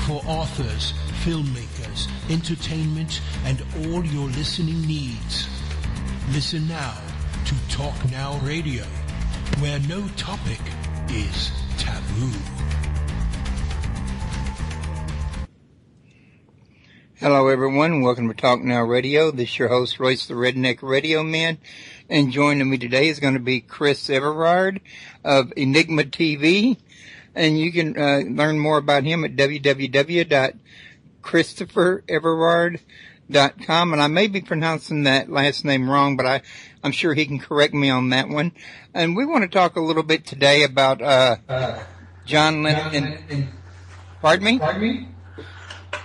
for authors, filmmakers, entertainment, and all your listening needs. Listen now to Talk Now Radio, where no topic is taboo. Hello everyone, welcome to Talk Now Radio. This is your host, Royce the Redneck Radio Man, and joining me today is going to be Chris Everard of Enigma TV, and you can learn more about him at www.christophereverard.com, and I may be pronouncing that last name wrong, but I'm sure he can correct me on that one. And we want to talk a little bit today about John Lennon and pardon me?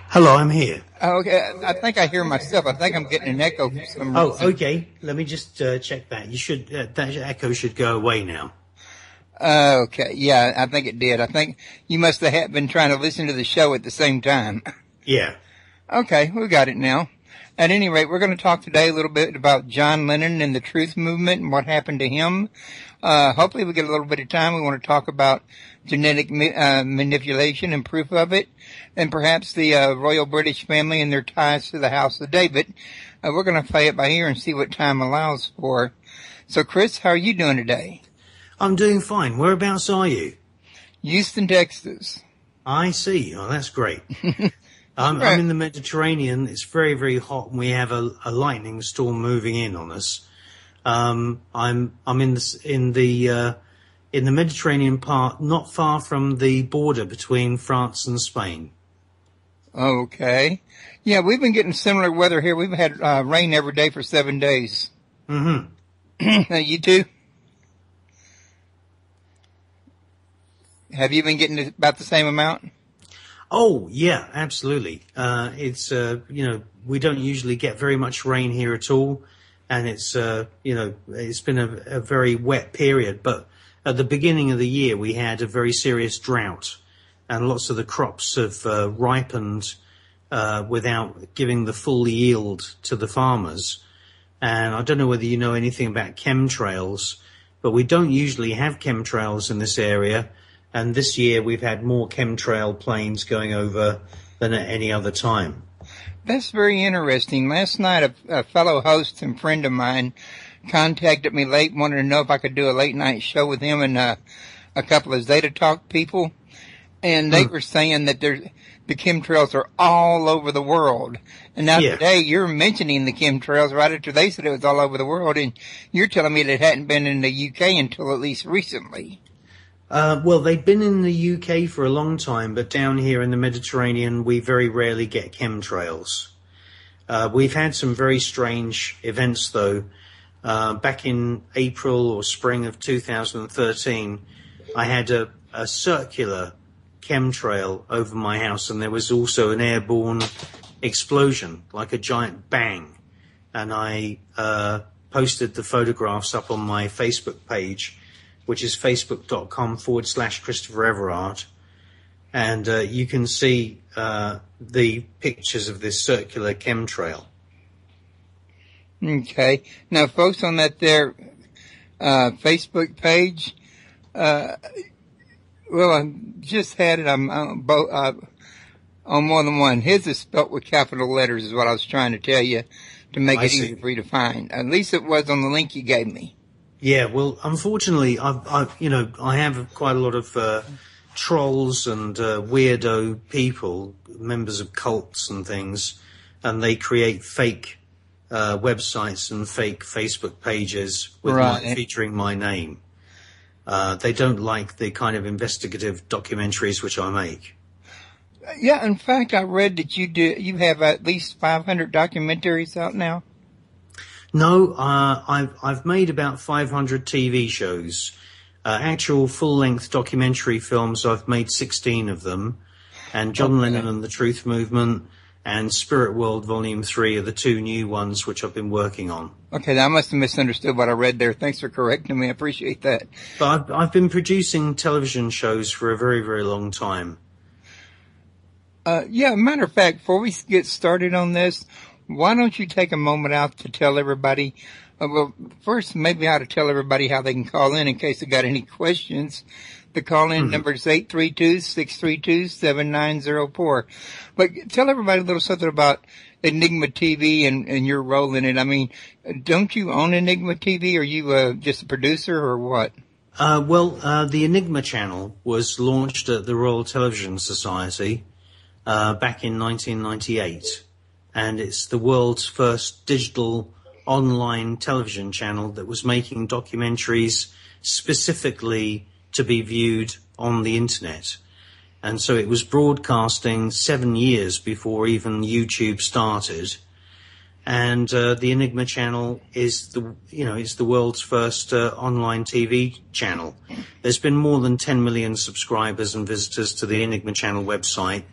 Hello, I'm here. Okay, I think I hear myself. I think I'm getting an echo for some reason. Oh, okay. Let me just check that. You should that echo should go away now. Okay, yeah, I think it did. I think you must have been trying to listen to the show at the same time. Yeah. Okay, we got it now. At any rate, we're going to talk today a little bit about John Lennon and the Truth Movement and what happened to him. Hopefully we get a little bit of time. We want to talk about genetic manipulation and proof of it, and perhaps the royal British family and their ties to the House of David. We're going to play it by ear and see what time allows for. So, Chris, how are you doing today? I'm doing fine. Whereabouts are you? Houston, Texas. I see. Oh, that's great. I'm in the Mediterranean. It's very, very hot, and we have a lightning storm moving in on us. I'm in the Mediterranean part, not far from the border between France and Spain. Okay. Yeah, we've been getting similar weather here. We've had rain every day for 7 days. Mm-hmm. You too? Have you been getting about the same amount? Oh, yeah, absolutely. It's, we don't usually get very much rain here at all. And it's, it's been a very wet period. But at the beginning of the year, we had a very serious drought. And lots of the crops have ripened without giving the full yield to the farmers. And I don't know whether you know anything about chemtrails, but we don't usually have chemtrails in this area. And this year we've had more chemtrail planes going over than at any other time. That's very interesting. Last night a fellow host and friend of mine contacted me late, wanted to know if I could do a late night show with him and a couple of Zeta Talk people. And they were saying that the chemtrails are all over the world. And now today you're mentioning the chemtrails right after they said it was all over the world. And you're telling me that it hadn't been in the UK until at least recently. Well, they've been in the UK for a long time, but down here in the Mediterranean, we very rarely get chemtrails. We've had some very strange events, though. Back in April or spring of 2013, I had a circular chemtrail over my house, and there was also an airborne explosion, like a giant bang. And I posted the photographs up on my Facebook page, which is facebook.com/Christopher Everard. And you can see the pictures of this circular chemtrail. Okay. Now, folks, on that their Facebook page, well, I just had it on more than one. His is spelt with capital letters is what I was trying to tell you to make it easy for you to find. At least it was on the link you gave me. Yeah, well, unfortunately, I have quite a lot of trolls and weirdo people, members of cults and things, and they create fake websites and fake Facebook pages with featuring my name. They don't like the kind of investigative documentaries which I make. Yeah, in fact, I read that you have at least 500 documentaries out now. No, I've made about 500 TV shows. Actual full-length documentary films, I've made 16 of them. And John Lennon and the Truth Movement and Spirit World Volume 3 are the two new ones which I've been working on. Okay, I must have misunderstood what I read there. Thanks for correcting me. I appreciate that. But I've been producing television shows for a very, very long time. Matter of fact, before we get started on this, why don't you take a moment out to tell everybody Well, first, maybe I ought to tell everybody how they can call in case they got any questions. The call-in number is 832-632-7904. But tell everybody a little something about Enigma TV and your role in it. I mean, don't you own Enigma TV? Are you just a producer or what? The Enigma channel was launched at the Royal Television Society back in 1998, and it's the world's first digital online television channel that was making documentaries specifically to be viewed on the internet. And so it was broadcasting 7 years before even YouTube started. And the Enigma channel is the world's first online TV channel. There's been more than 10 million subscribers and visitors to the Enigma channel website.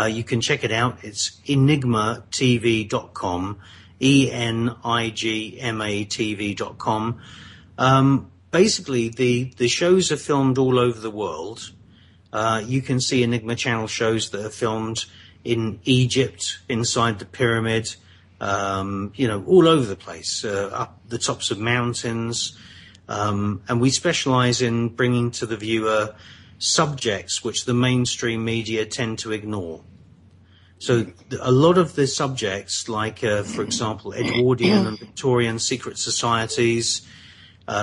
You can check it out. It's enigmatv.com, enigmatv.com. Basically, the shows are filmed all over the world. You can see Enigma channel shows that are filmed in Egypt, inside the pyramid, all over the place, up the tops of mountains. And we specialize in bringing to the viewer subjects which the mainstream media tend to ignore. So a lot of the subjects, like, for example, Edwardian and Victorian secret societies,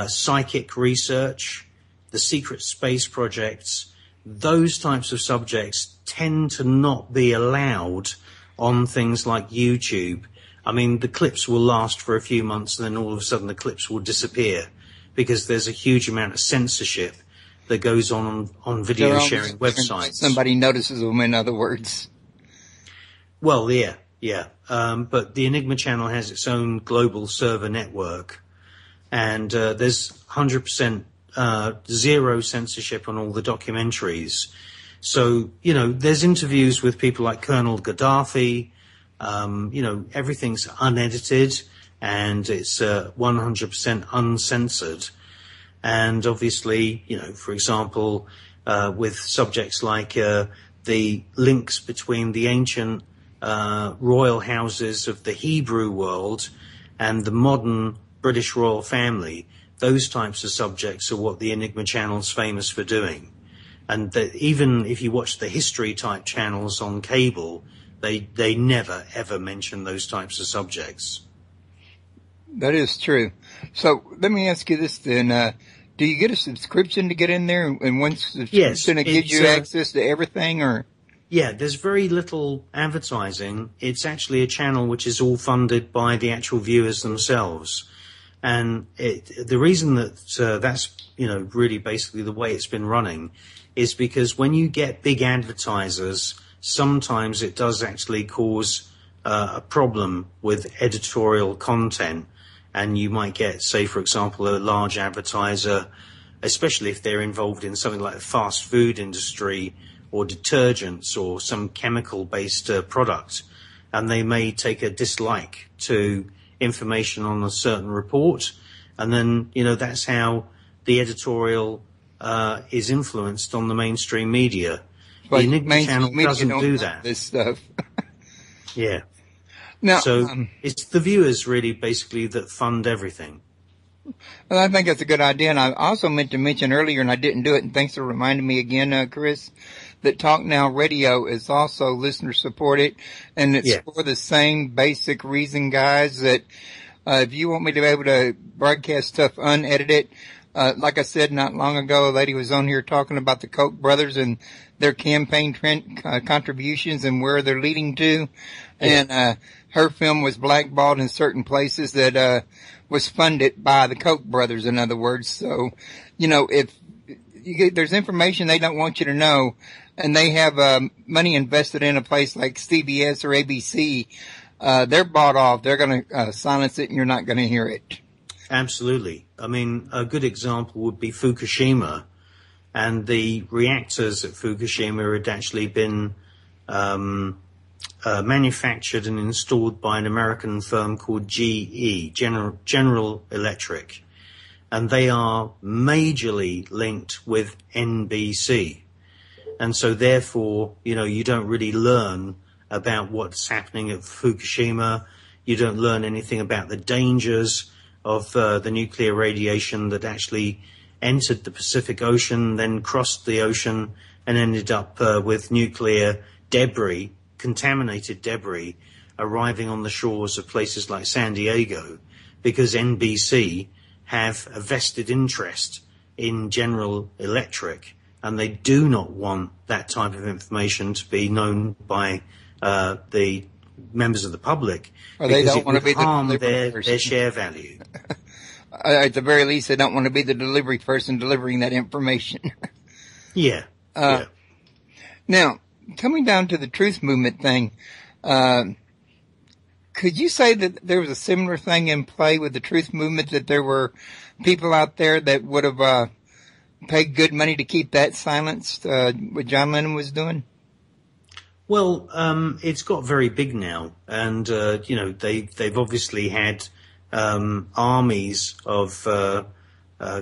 psychic research, the secret space projects, those types of subjects tend to not be allowed on things like YouTube. I mean, the clips will last for a few months and then all of a sudden the clips will disappear because there's a huge amount of censorship that goes on video sharing websites. Somebody notices them, in other words. Well, yeah. But the Enigma channel has its own global server network, and there's 100% zero censorship on all the documentaries. So, there's interviews with people like Colonel Gaddafi. Everything's unedited and it's 100% uncensored. And obviously, for example, with subjects like the links between the ancient royal houses of the Hebrew world and the modern British royal family, those types of subjects are what the Enigma channel's famous for doing. And that even if you watch the history type channels on cable, they never ever mention those types of subjects. That is true. So let me ask you this then. Do you get a subscription to get in there, and one subscription gives you access to everything, or? Yeah, there's very little advertising. It's actually a channel which is all funded by the actual viewers themselves. And the reason that that's, really basically the way it's been running is because when you get big advertisers, sometimes it does actually cause a problem with editorial content. And you might get, say, for example, a large advertiser, especially if they're involved in something like the fast food industry or detergents or some chemical-based product, and they may take a dislike to information on a certain report, and then, that's how the editorial is influenced on the mainstream media. But the Enigma channel doesn't do that. This stuff. Yeah. Now, so it's the viewers really basically that fund everything. Well, I think that's a good idea. And I also meant to mention earlier, and I didn't do it, and thanks for reminding me again, Chris, that Talk Now Radio is also listener supported, and it's for the same basic reason, guys, that if you want me to be able to broadcast stuff unedited, like I said not long ago, a lady was on here talking about the Koch brothers and their campaign contributions and where they're leading to. And her film was blackballed in certain places that was funded by the Koch brothers, in other words. So, if there's information they don't want you to know, and they have money invested in a place like CBS or ABC, they're bought off. They're going to silence it, and you're not going to hear it. Absolutely. I mean, a good example would be Fukushima, and the reactors at Fukushima had actually been manufactured and installed by an American firm called GE, General Electric, and they are majorly linked with NBC. And so therefore, you don't really learn about what's happening at Fukushima. You don't learn anything about the dangers of the nuclear radiation that actually entered the Pacific Ocean, then crossed the ocean and ended up with nuclear debris, contaminated debris, arriving on the shores of places like San Diego, because NBC have a vested interest in General Electric, and they do not want that type of information to be known by the members of the public, or they don't want to be harm their share value. At the very least, they don't want to be the delivery person delivering that information. Yeah. Now, coming down to the truth movement thing, could you say that there was a similar thing in play with the truth movement, that there were people out there that would have paid good money to keep that silenced, what John Lennon was doing? Well, it's got very big now, and they've obviously had armies of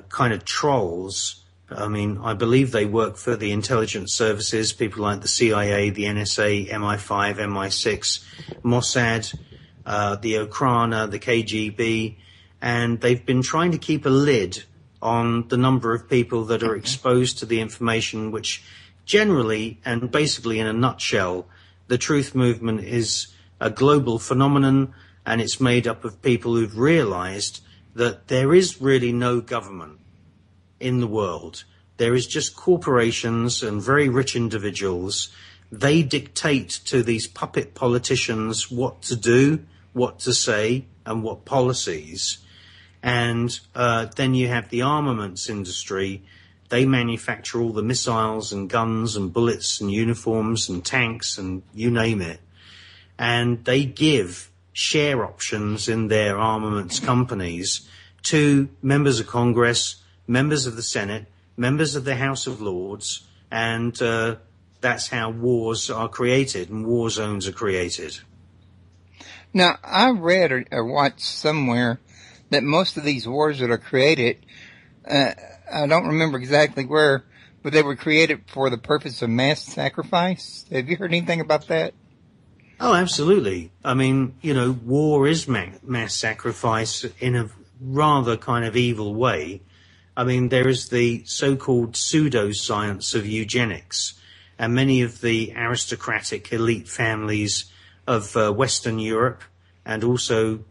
kind of trolls. I mean, I believe they work for the intelligence services, people like the CIA, the NSA, MI5, MI6, Mossad, the Okhrana, the KGB, and they've been trying to keep a lid on the number of people that are exposed to the information, which generally and basically in a nutshell, the truth movement is a global phenomenon, and it's made up of people who've realized that there is really no government in the world. There is just corporations and very rich individuals. They dictate to these puppet politicians what to do, what to say, and what policies. And then you have the armaments industry. They manufacture all the missiles and guns and bullets and uniforms and tanks and you name it. And they give share options in their armaments companies to members of Congress, members of the Senate, members of the House of Lords, and that's how wars are created and war zones are created. Now, I read or watched somewhere that most of these wars that are created, I don't remember exactly where, but they were created for the purpose of mass sacrifice. Have you heard anything about that? Oh, absolutely. I mean, war is mass sacrifice in a rather kind of evil way. I mean, there is the so-called pseudoscience of eugenics, and many of the aristocratic elite families of Western Europe, and also,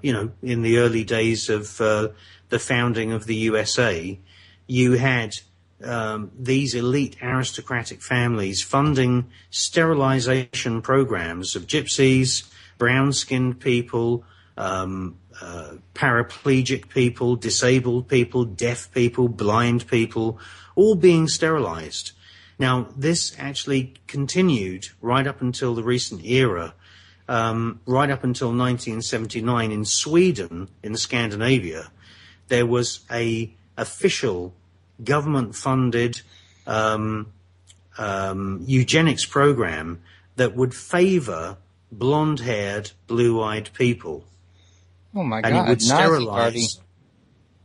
in the early days of the founding of the USA, you had these elite aristocratic families funding sterilization programs of gypsies, brown-skinned people, paraplegic people, disabled people, deaf people, blind people, all being sterilized. Now, this actually continued right up until the recent era, right up until 1979 in Sweden, in Scandinavia. There was a official government-funded eugenics program that would favor blonde-haired, blue-eyed people. Oh my God! And it would sterilize.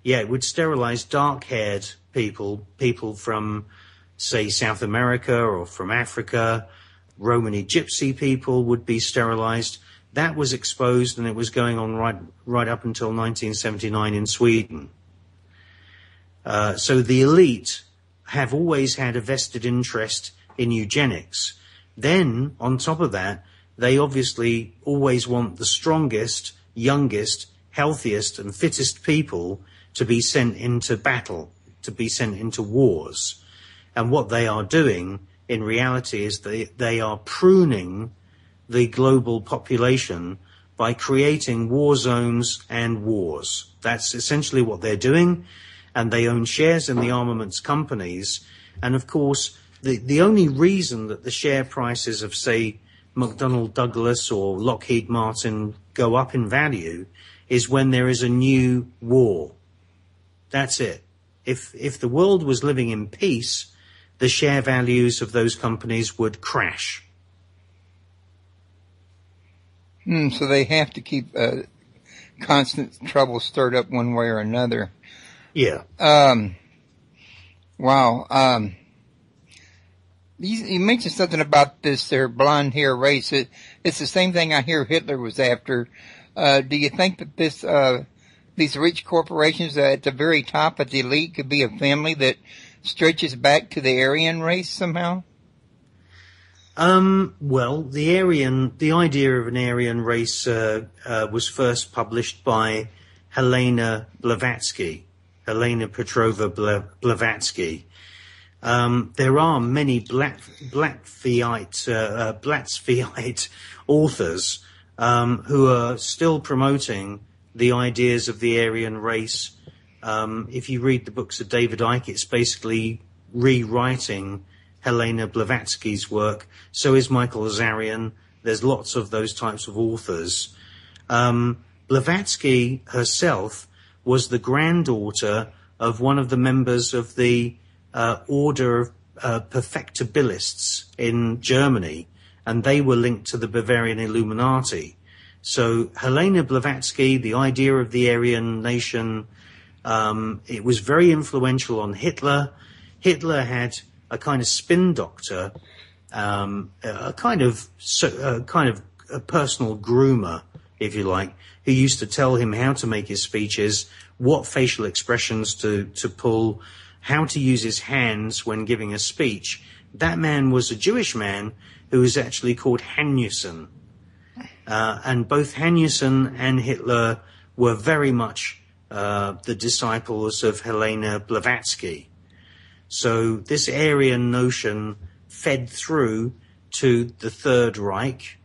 Yeah, it would sterilize dark-haired people from, say, South America or from Africa. Romani gypsy people would be sterilized. That was exposed, and it was going on right up until 1979 in Sweden. So the elite have always had a vested interest in eugenics. Then, on top of that, they obviously always want the strongest, youngest, healthiest and fittest people to be sent into battle, to be sent into wars. And what they are doing in reality is they are pruning the global population by creating war zones and wars. That's essentially what they're doing. And they own shares in the armaments companies. And of course, the only reason that the share prices of, say, McDonnell Douglas or Lockheed Martin go up in value is when there is a new war. That's it. If the world was living in peace, the share values of those companies would crash. So they have to keep constant trouble stirred up one way or another. Yeah. Wow. You mentioned something about this their blonde hair race. It's the same thing I hear Hitler was after. Do you think that these rich corporations at the very top, at the elite, could be a family that stretches back to the Aryan race somehow? Well, the idea of an Aryan race was first published by Helena Petrova Blavatsky. There are many Blatt's-Viite authors who are still promoting the ideas of the Aryan race. If you read the books of David Icke, it's basically rewriting Helena Blavatsky's work. So is Michael Azarian. There's lots of those types of authors. Blavatsky herself was the granddaughter of one of the members of the order of perfectibilists in Germany, and they were linked to the Bavarian Illuminati. So Helena Blavatsky, the idea of the Aryan nation, it was very influential on Hitler. Hitler had a kind of spin doctor, a kind of a personal groomer, if you like, who used to tell him how to make his speeches, what facial expressions to pull, how to use his hands when giving a speech. That man was a Jewish man who was actually called Hanussen. And both Hanussen and Hitler were very much the disciples of Helena Blavatsky. So this Aryan notion fed through to the Third Reich,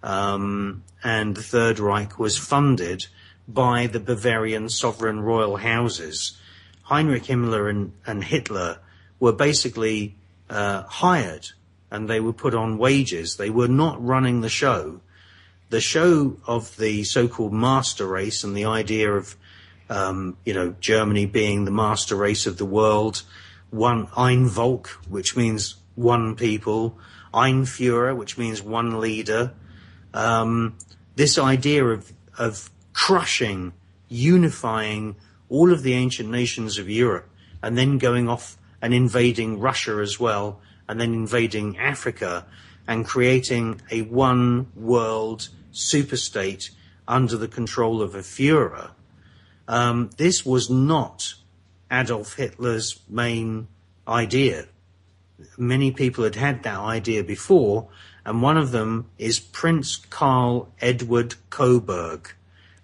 and the Third Reich was funded by the Bavarian sovereign royal houses. Heinrich Himmler and Hitler were basically hired, and they were put on wages. They were not running the show. The show of the so-called master race and the idea of Germany being the master race of the world, one Ein Volk, which means one people, Ein Führer, which means one leader. This idea of crushing, unifying all of the ancient nations of Europe, and then going off and invading Russia as well, and then invading Africa, and creating a one world superstate under the control of a Führer. This was not Adolf Hitler's main idea. Many people had had that idea before, and one of them is Prince Karl Edward Coburg,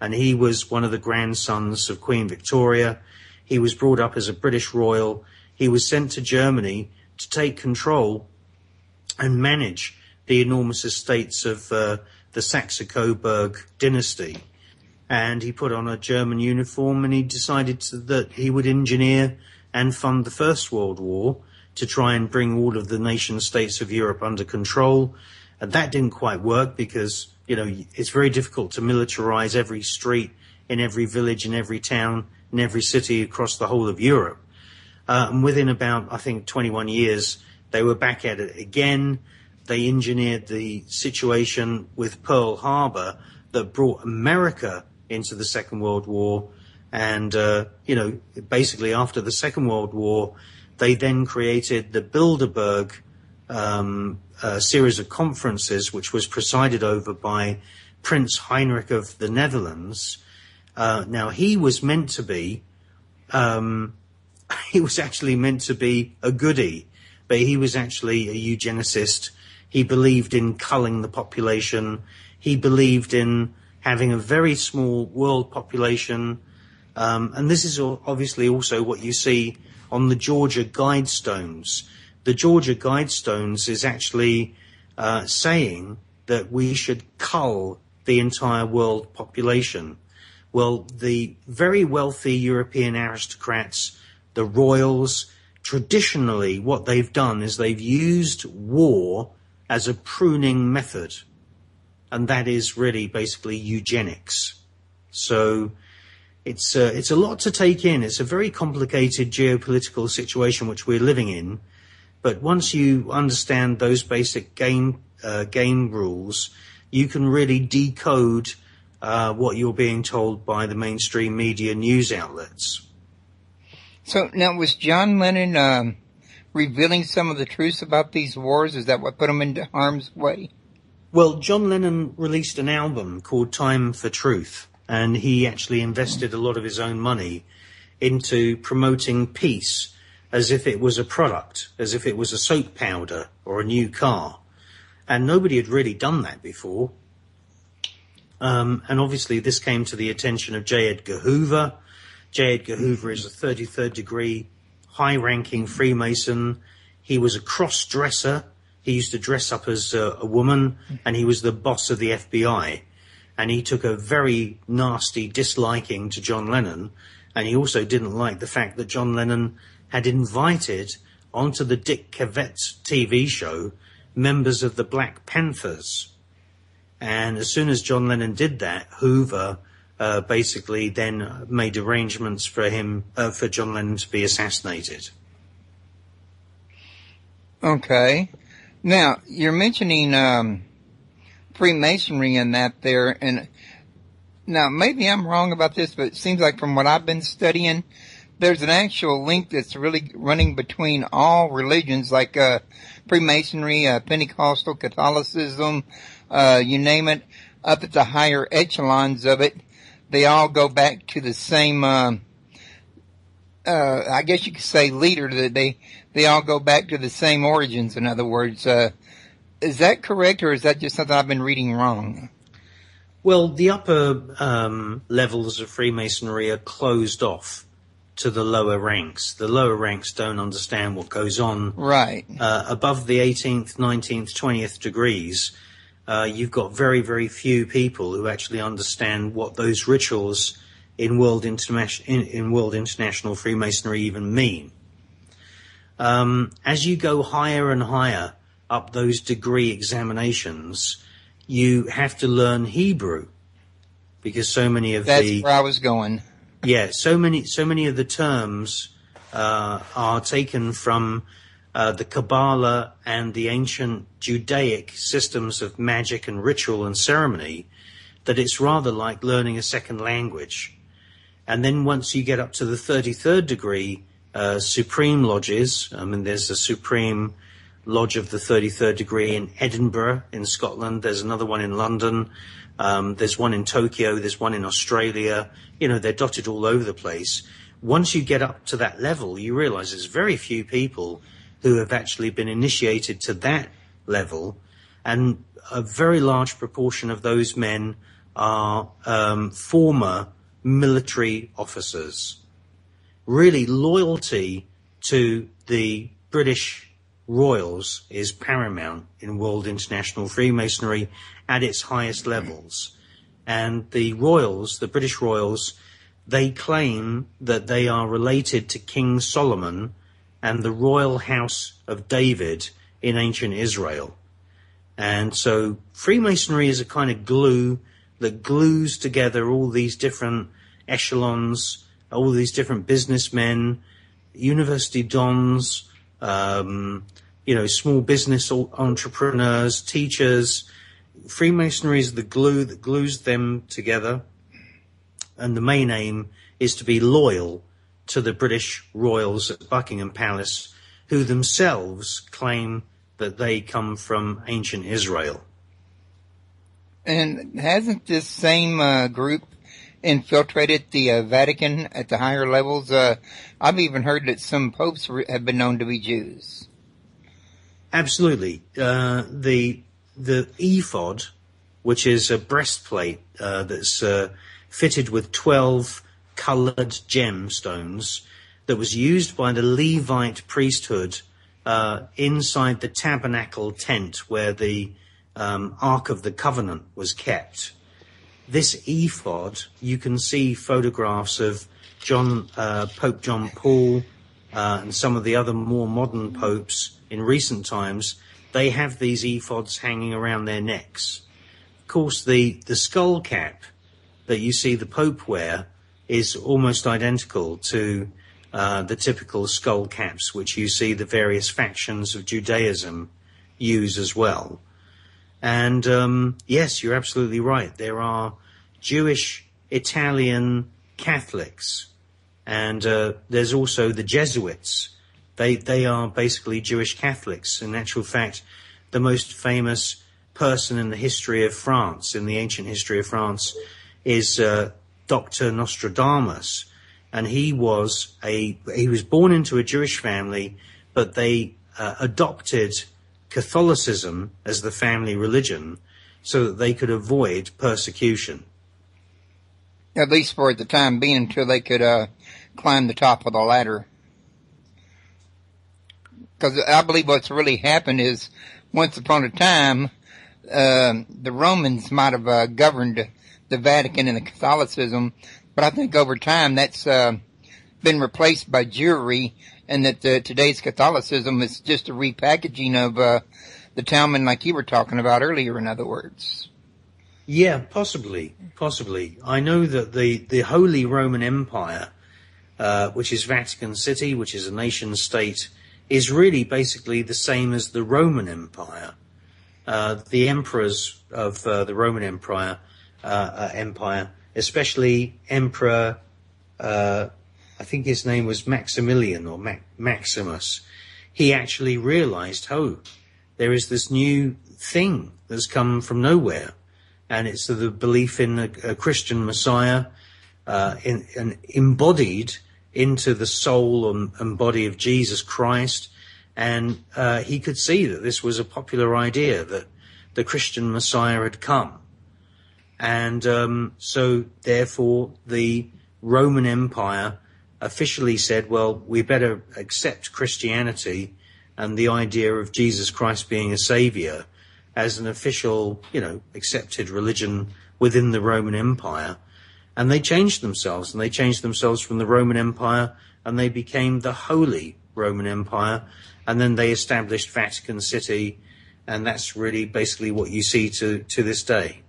and he was one of the grandsons of Queen Victoria. He was brought up as a British royal. He was sent to Germany to take control and manage the enormous estates of the Saxe-Coburg dynasty. And he put on a German uniform, and he decided that he would engineer and fund the First World War to try and bring all of the nation states of Europe under control. And that didn't quite work because, it's very difficult to militarize every street in every village, in every town, in every city across the whole of Europe. And within about, I think, 21 years, they were back at it again. They engineered the situation with Pearl Harbor that brought America into the Second World War. And, basically after the Second World War, they then created the Bilderberg series of conferences, which was presided over by Prince Heinrich of the Netherlands. Now, he was meant to be, he was actually meant to be a goodie, but he was actually a eugenicist. He believed in culling the population. He believed in having a very small world population. And this is obviously also what you see on the Georgia Guidestones. The Georgia Guidestones is actually saying that we should cull the entire world population. Well, the very wealthy European aristocrats, the royals, traditionally what they've done is they've used war as a pruning method. And that is really basically eugenics. So it's a lot to take in. It's a very complicated geopolitical situation which we're living in. But once you understand those basic game rules, you can really decode what you're being told by the mainstream media news outlets. So now, was John Lennon revealing some of the truths about these wars? Is that what put him into harm's way? Well, John Lennon released an album called Time for Truth. and he actually invested a lot of his own money into promoting peace as if it was a product, as if it was a soap powder or a new car. And nobody had really done that before. And obviously this came to the attention of J. Edgar Hoover. J. Edgar Hoover is a 33rd degree high-ranking Freemason. He was a cross-dresser. He used to dress up as a woman, and he was the boss of the FBI. And he took a very nasty disliking to John Lennon, and he also didn't like the fact that John Lennon had invited onto the Dick Cavett TV show members of the Black Panthers. And as soon as John Lennon did that, Hoover basically then made arrangements for him, for John Lennon to be assassinated. Okay. Now, you're mentioning Freemasonry and that there, and now maybe I'm wrong about this, but it seems like from what I've been studying, there's an actual link that's really running between all religions, like Freemasonry, Pentecostal, Catholicism, you name it, up at the higher echelons of it. They all go back to the same, I guess you could say leader, that they all go back to the same origins, in other words. Is that correct, or is that just something I've been reading wrong? Well, the upper levels of Freemasonry are closed off to the lower ranks. The lower ranks don't understand what goes on. Right. Above the 18th, 19th, 20th degrees, you've got very, very few people who actually understand what those rituals in World International Freemasonry even mean. As you go higher and higher up those degree examinations, you have to learn Hebrew, because so many of That's where I was going. Yeah, so many of the terms are taken from the Kabbalah and the ancient Judaic systems of magic and ritual and ceremony, that it's rather like learning a second language. And then once you get up to the 33rd degree, Supreme Lodges, there's a Supreme Lodge of the 33rd degree in Edinburgh in Scotland, there's another one in London, there's one in Tokyo, there's one in Australia. You know, they're dotted all over the place. Once you get up to that level, you realize there's very few people who have actually been initiated to that level, and a very large proportion of those men are former military officers. Really, loyalty to the British Royals is paramount in World International Freemasonry at its highest levels. And the Royals, the British Royals, they claim that they are related to King Solomon and the royal house of David in ancient Israel. And so Freemasonry is a kind of glue that glues together all these different echelons, all these different businessmen, university dons, small business entrepreneurs, teachers. Freemasonry is the glue that glues them together, and the main aim is to be loyal to the British royals at Buckingham Palace, who themselves claim that they come from ancient Israel. And hasn't this same group infiltrated the Vatican at the higher levels? I've even heard that some popes have been known to be Jews. Absolutely. The ephod, which is a breastplate that's fitted with 12 coloured gemstones, that was used by the Levite priesthood inside the tabernacle tent where the Ark of the Covenant was kept. This ephod, you can see photographs of Pope John Paul and some of the other more modern popes in recent times. They have these ephods hanging around their necks. Of course, the skull cap that you see the Pope wear is almost identical to the typical skull caps which you see the various factions of Judaism use as well. And yes, you're absolutely right. There are Jewish Italian Catholics, and there's also the Jesuits. They are basically Jewish Catholics. In actual fact, the most famous person in the history of France, in the ancient history of France, is Dr. Nostradamus, and he was born into a Jewish family, but they adopted Catholicism as the family religion so that they could avoid persecution. At least for the time being, until they could climb the top of the ladder. Because I believe what's really happened is, once upon a time, the Romans might have governed the Vatican and the Catholicism, but I think over time that's been replaced by Jewry, and that today's Catholicism is just a repackaging of the Talmud, like you were talking about earlier, in other words. Yeah, possibly. I know that the Holy Roman Empire, which is Vatican City, which is a nation state, is really basically the same as the Roman Empire. The emperors of the Roman Empire, especially Emperor, I think his name was Maximilian or Maximus, he actually realized, there is this new thing that's come from nowhere, and it's the belief in a Christian Messiah, and embodied into the soul and body of Jesus Christ. And he could see that this was a popular idea, that the Christian Messiah had come. And so therefore the Roman Empire officially said, well, we better accept Christianity and the idea of Jesus Christ being a savior as an official, accepted religion within the Roman Empire. And they changed themselves, from the Roman Empire, and they became the Holy Roman Empire. And then they established Vatican City, and that's really basically what you see to this day.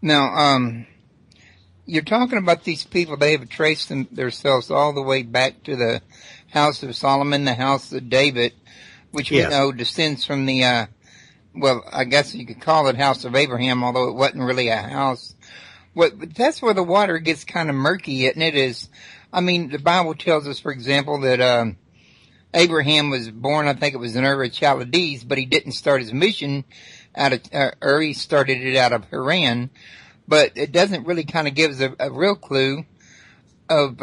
Now, you're talking about these people, they have traced themselves all the way back to the House of Solomon, the House of David, which we know descends from the, I guess you could call it House of Abraham, although it wasn't really a house. But that's where the water gets kind of murky, isn't it? The Bible tells us, for example, that Abraham was born, I think it was in Ur of Chaldees, but he didn't start his mission out of Ur, he started it out of Haran. But it doesn't really kind of give us a real clue of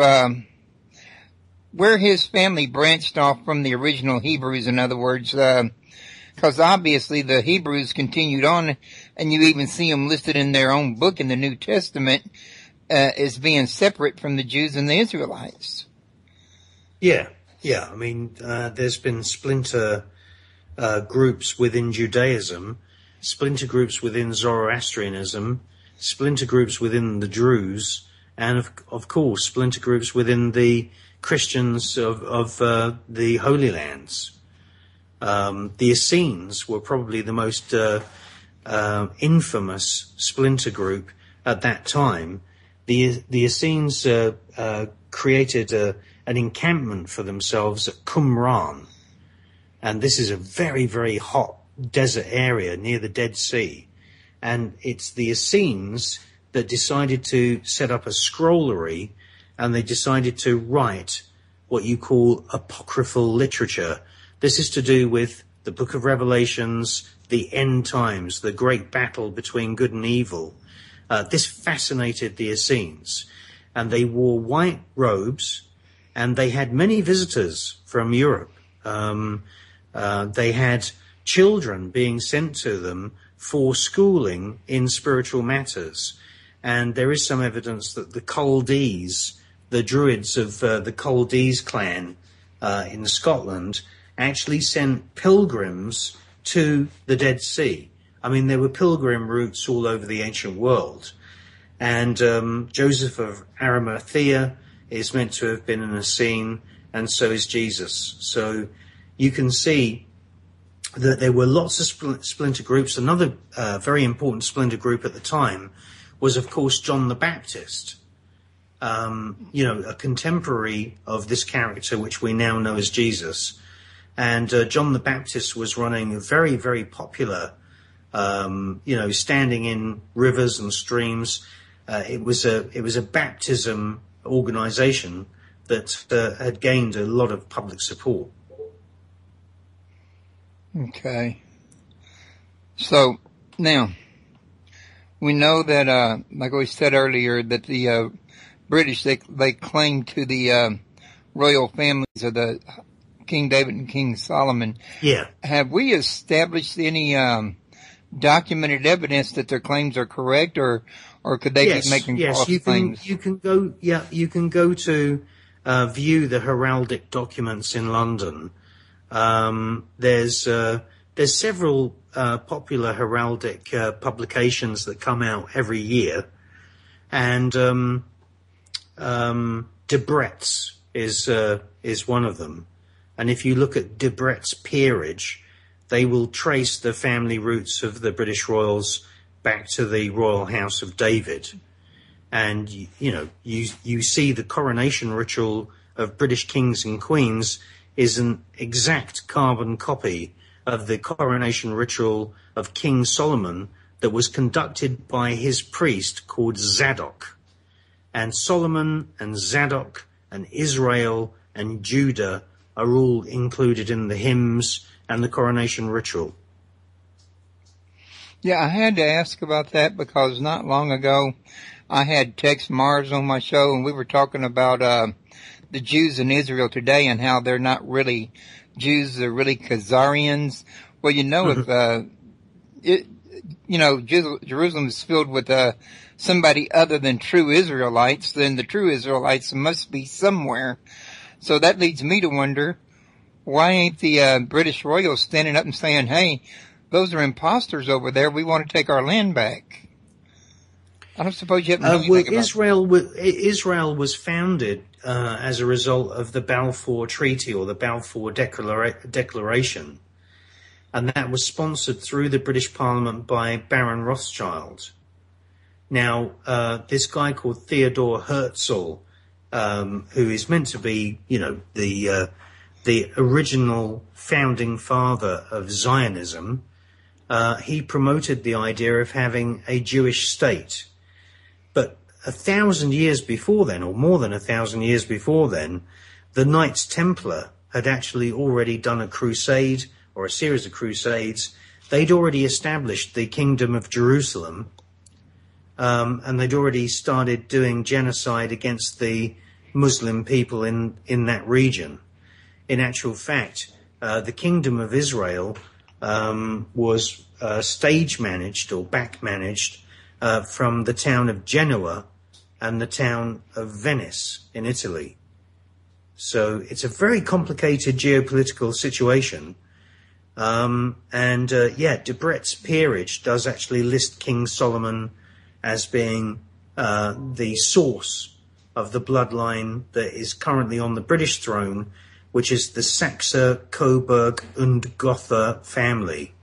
where his family branched off from the original Hebrews, in other words, because obviously the Hebrews continued on, and you even see them listed in their own book in the New Testament as being separate from the Jews and the Israelites. Yeah. There's been splinter groups within Judaism, splinter groups within Zoroastrianism, splinter groups within the Druze, and of course splinter groups within the Christians of the Holy Lands. The Essenes were probably the most infamous splinter group at that time. The Essenes created an encampment for themselves at Qumran, and this is a very, very hot desert area near the Dead Sea. And it's the Essenes that decided to set up a scrollery, and they decided to write what you call apocryphal literature. This is to do with the Book of Revelations, the end times, the great battle between good and evil. This fascinated the Essenes, and they wore white robes, and they had many visitors from Europe. They had children being sent to them for schooling in spiritual matters. And there is some evidence that the Chaldees, the Druids of the Chaldees clan in Scotland, actually sent pilgrims to the Dead Sea. There were pilgrim routes all over the ancient world. And Joseph of Arimathea is meant to have been an Essene, and so is Jesus. So you can see that there were lots of splinter groups. Another very important splinter group at the time was, of course, John the Baptist, a contemporary of this character, which we now know as Jesus. And John the Baptist was running a very, very popular, standing in rivers and streams. It was a baptism organization that had gained a lot of public support. Okay. So, now, We know that, like we said earlier, that the British, they claim to the royal families of the King David and King Solomon. Yeah. Have we established any documented evidence that their claims are correct, or could they be making false claims? You can go to view the heraldic documents in London. There's several popular heraldic publications that come out every year, and Debrett's is one of them. And if you look at Debrett's peerage, they will trace the family roots of the British royals back to the royal house of David. And, you see the coronation ritual of British kings and queens is an exact carbon copy of the coronation ritual of King Solomon that was conducted by his priest called Zadok. And Solomon and Zadok and Israel and Judah are all included in the hymns and the coronation ritual. Yeah, I had to ask about that because not long ago I had Tex Mars on my show, and we were talking about the Jews in Israel today and how they're not really Jews, they're really Khazarians. Well, if Jerusalem is filled with somebody other than true Israelites, then the true Israelites must be somewhere. So that leads me to wonder, why ain't the British royals standing up and saying, hey, those are imposters over there, we want to take our land back? I don't suppose you have to know anything about Israel was founded as a result of the Balfour Treaty or the Balfour Declaration, and that was sponsored through the British Parliament by Baron Rothschild. Now, this guy called Theodore Herzl, who is meant to be, the original founding father of Zionism, he promoted the idea of having a Jewish state. But 1,000 years before then, or more than 1,000 years before then, the Knights Templar had actually already done a crusade, or a series of crusades. They'd already established the Kingdom of Jerusalem, and they'd already started doing genocide against the Muslim people in that region. In actual fact, the Kingdom of Israel was stage managed or back managed from the town of Genoa and the town of Venice in Italy. So it's a very complicated geopolitical situation. Debrett's peerage does actually list King Solomon as being the source of the bloodline that is currently on the British throne, which is the Saxe, Coburg und Gotha family.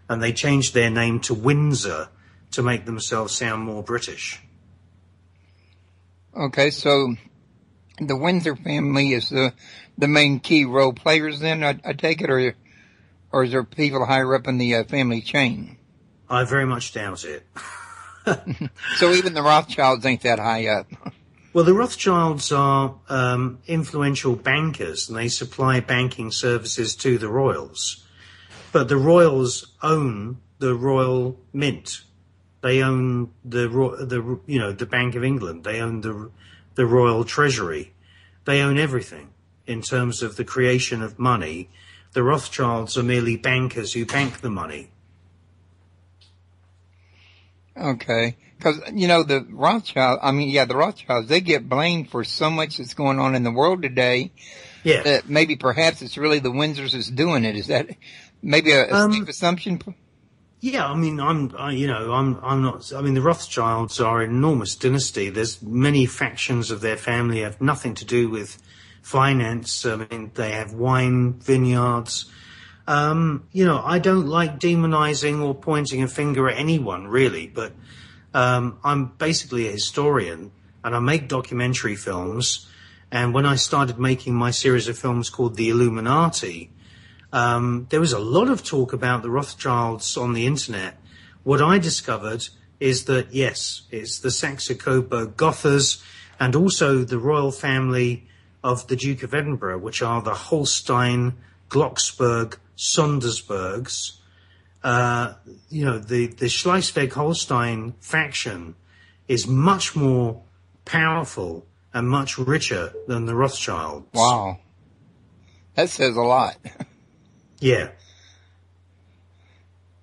And they changed their name to Windsor to make themselves sound more British. Okay, so the Windsor family is the main key role players then, I take it, or is there people higher up in the family chain? I very much doubt it. So even the Rothschilds ain't that high up? Well, the Rothschilds are influential bankers, and they supply banking services to the royals. But the royals own the Royal Mint. They own the Bank of England. They own the Royal Treasury. They own everything in terms of the creation of money. The Rothschilds are merely bankers who bank the money. Okay. Because, the Rothschilds, they get blamed for so much that's going on in the world today. Yeah. That maybe perhaps it's really the Windsors that's doing it. Is that maybe a safe assumption? Yeah, the Rothschilds are an enormous dynasty. There's many factions of their family have nothing to do with finance. I mean, they have wine vineyards. I don't like demonizing or pointing a finger at anyone, really, but I'm basically a historian, and I make documentary films. And when I started making my series of films called The Illuminati, there was a lot of talk about the Rothschilds on the internet. What I discovered is that, yes, it's the Saxe-Coburg-Gothas and also the royal family of the Duke of Edinburgh, which are the Holstein, Glucksburg, Sondersbergs. the Schleswig-Holstein faction is much more powerful and much richer than the Rothschilds. Wow. That says a lot. Yeah.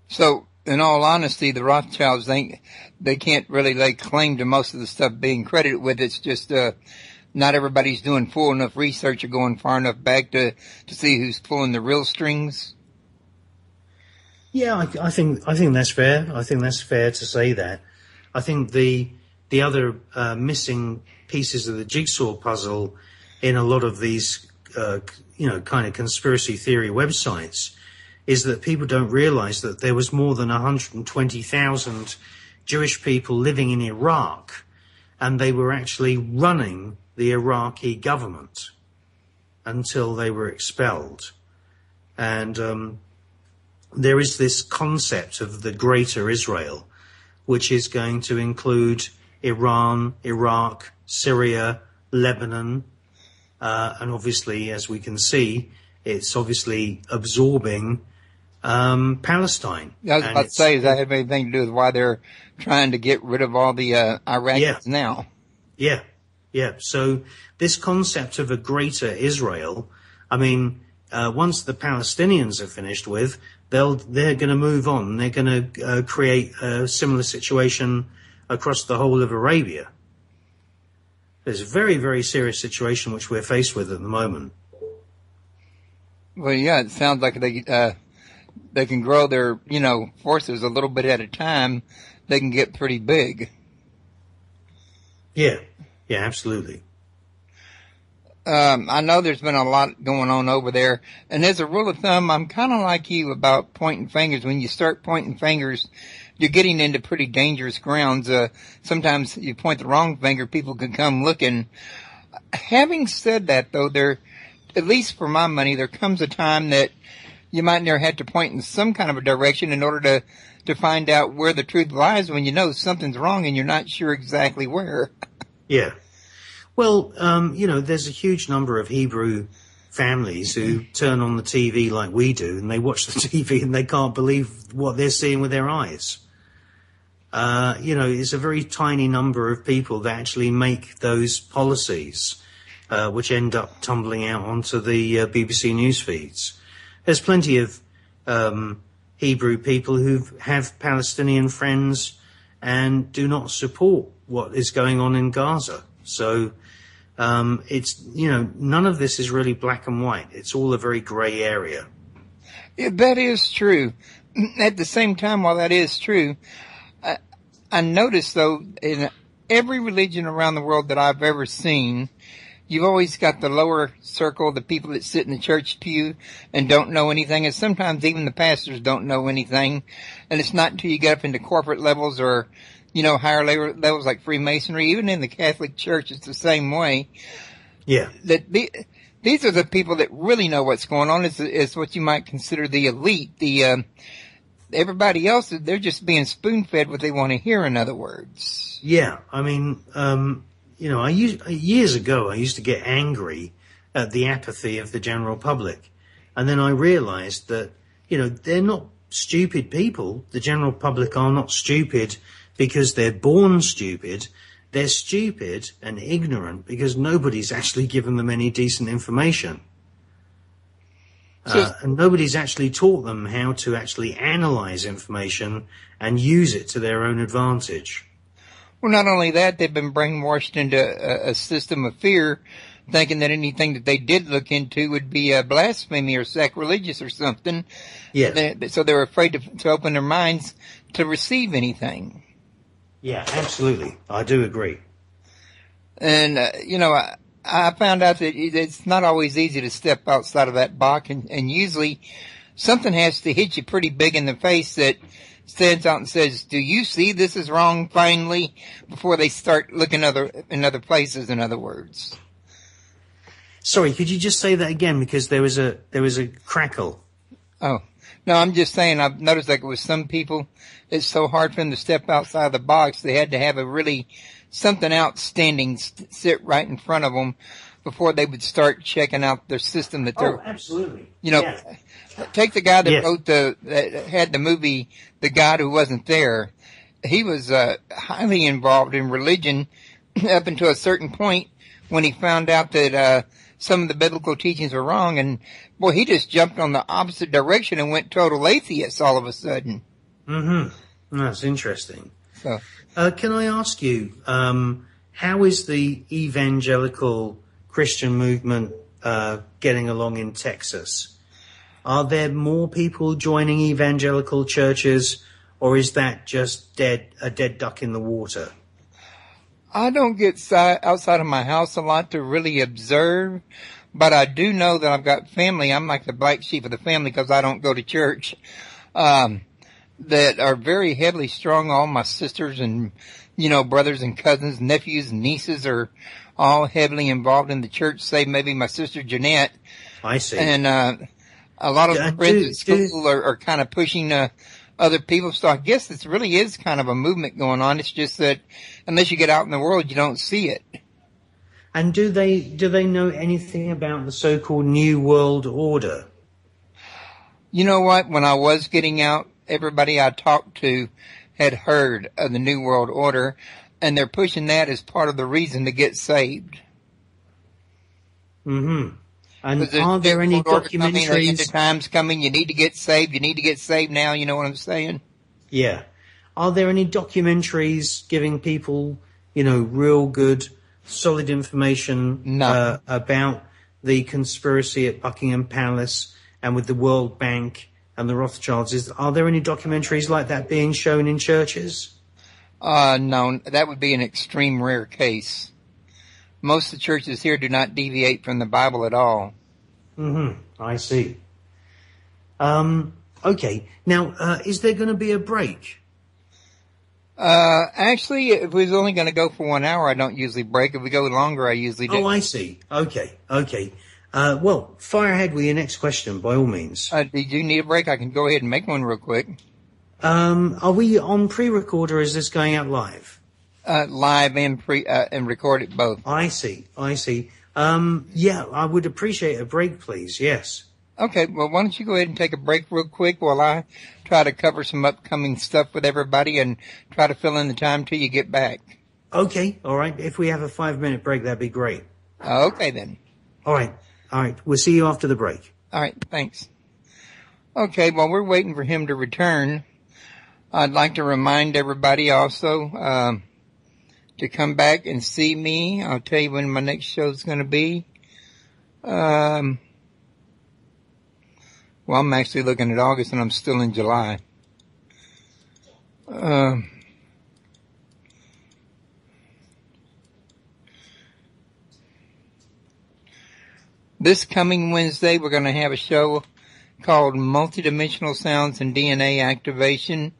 So, in all honesty, the Rothschilds, they can't really lay claim to most of the stuff being credited with. It's just, not everybody's doing full enough research or going far enough back to see who's pulling the real strings. Yeah, I think that's fair. I think that's fair to say that. I think the other missing pieces of the jigsaw puzzle in a lot of these kind of conspiracy theory websites is that people don't realize that there was more than 120,000 Jewish people living in Iraq, and they were actually running the Iraqi government until they were expelled. And there is this concept of the Greater Israel, which is going to include Iran, Iraq, Syria, Lebanon, and obviously, as we can see, it's obviously absorbing Palestine. I was about to say, does that have anything to do with why they're trying to get rid of all the Iraqis now? Yeah. So this concept of a Greater Israel, I mean, once the Palestinians are finished with, they're going to move on. They're going to create a similar situation across the whole of Arabia. There's a very, very serious situation which we're faced with at the moment. Well, yeah, it sounds like they can grow their, forces a little bit at a time. They can get pretty big. Yeah, absolutely. I know there's been a lot going on over there, and as a rule of thumb, I'm kind of like you about pointing fingers. When you start pointing fingers, you're getting into pretty dangerous grounds. Sometimes you point the wrong finger, people can come looking. Having said that, though, at least for my money, there comes a time that you might never have to point in some kind of a direction in order to find out where the truth lies when you know something's wrong and you're not sure exactly where. Yeah. Well, there's a huge number of Hebrew families who turn on the TV like we do, and they watch the TV and they can't believe what they're seeing with their eyes. It's a very tiny number of people that actually make those policies, which end up tumbling out onto the BBC news feeds. There's plenty of Hebrew people who have Palestinian friends and do not support what is going on in Gaza. So it's, none of this is really black and white. It's all a very grey area. Yeah, that is true. At the same time, while that is true, I noticed, though, in every religion around the world that I've ever seen, you've always got the lower circle, the people that sit in the church pew and don't know anything, and sometimes even the pastors don't know anything. And it's not until you get up into corporate levels or, higher levels like Freemasonry, even in the Catholic Church, it's the same way. Yeah. That these are the people that really know what's going on. It's what you might consider the elite. Everybody else, they're just being spoon-fed what they want to hear, in other words. Yeah, I mean, years ago, I used to get angry at the apathy of the general public. And then I realized that, they're not stupid people. The general public are not stupid because they're born stupid. They're stupid and ignorant because nobody's actually given them any decent information. And nobody's actually taught them how to actually analyze information and use it to their own advantage. Well, not only that, they've been brainwashed into a system of fear, thinking that anything that they did look into would be blasphemy or sacrilegious or something. Yeah. So they're afraid to open their minds to receive anything. Yeah, absolutely. I do agree. And, I found out that it's not always easy to step outside of that box, and usually something has to hit you pretty big in the face that stands out and says, do you see this is wrong finally, before they start looking in other places, in other words. Sorry, could you just say that again, because there was a crackle. Oh, no, I'm just saying I've noticed like with some people, it's so hard for them to step outside the box. They had to have something outstanding sit right in front of them before they would start checking out their system that they're. Oh, absolutely. You know, yeah. Take the guy that Yes. wrote that had the movie The God Who Wasn't There. He was highly involved in religion up until a certain point when he found out that some of the biblical teachings were wrong, and boy, he just jumped on the opposite direction and went total atheist all of a sudden. Mm-hmm. That's interesting. So, can I ask you, how is the evangelical Christian movement getting along in Texas? Are there more people joining evangelical churches, or is that just a dead duck in the water? I don't get outside of my house a lot to really observe, but I do know that I've got family. I'm like the black sheep of the family because I don't go to church, that are very heavily strung. All my sisters and, brothers and cousins, nephews and nieces are all heavily involved in the church, save maybe my sister Jeanette. I see. And, a lot of friends at school are kind of pushing other people. So I guess this really is kind of a movement going on. It's just that unless you get out in the world, you don't see it. And do they know anything about the so-called New World Order? You know what? When I was getting out, everybody I talked to had heard of the New World Order, and they're pushing that as part of the reason to get saved. Mm-hmm. And are there any documentaries? The time's coming. You need to get saved. You need to get saved now. You know what I'm saying? Yeah. Are there any documentaries giving people, real good, solid information about the conspiracy at Buckingham Palace and with the World Bank and the Rothschilds? Are there any documentaries like that being shown in churches? No, that would be an extreme rare case. Most of the churches here do not deviate from the Bible at all. Mm-hmm. I see. Okay. Now, is there going to be a break? Actually, if we was only going to go for 1 hour, I don't usually break. If we go longer, I usually do. Oh, I see. Okay. Well, fire ahead with your next question, by all means. Did you need a break? I can go ahead and make one real quick. Are we on pre-record or is this going out live? Live and recorded both. I see. Yeah, I would appreciate a break, please. Yes. Okay, well, why don't you go ahead and take a break real quick while I try to cover some upcoming stuff with everybody and try to fill in the time till you get back. Okay, all right. If we have a 5-minute break, that'd be great. Okay, then. All right. We'll see you after the break. All right, thanks. Okay, while we're waiting for him to return, I'd like to remind everybody also to come back and see me. I'll tell you when my next show is going to be. Well, I'm actually looking at August and I'm still in July. This coming Wednesday, we're going to have a show called Multidimensional Sounds and DNA Activation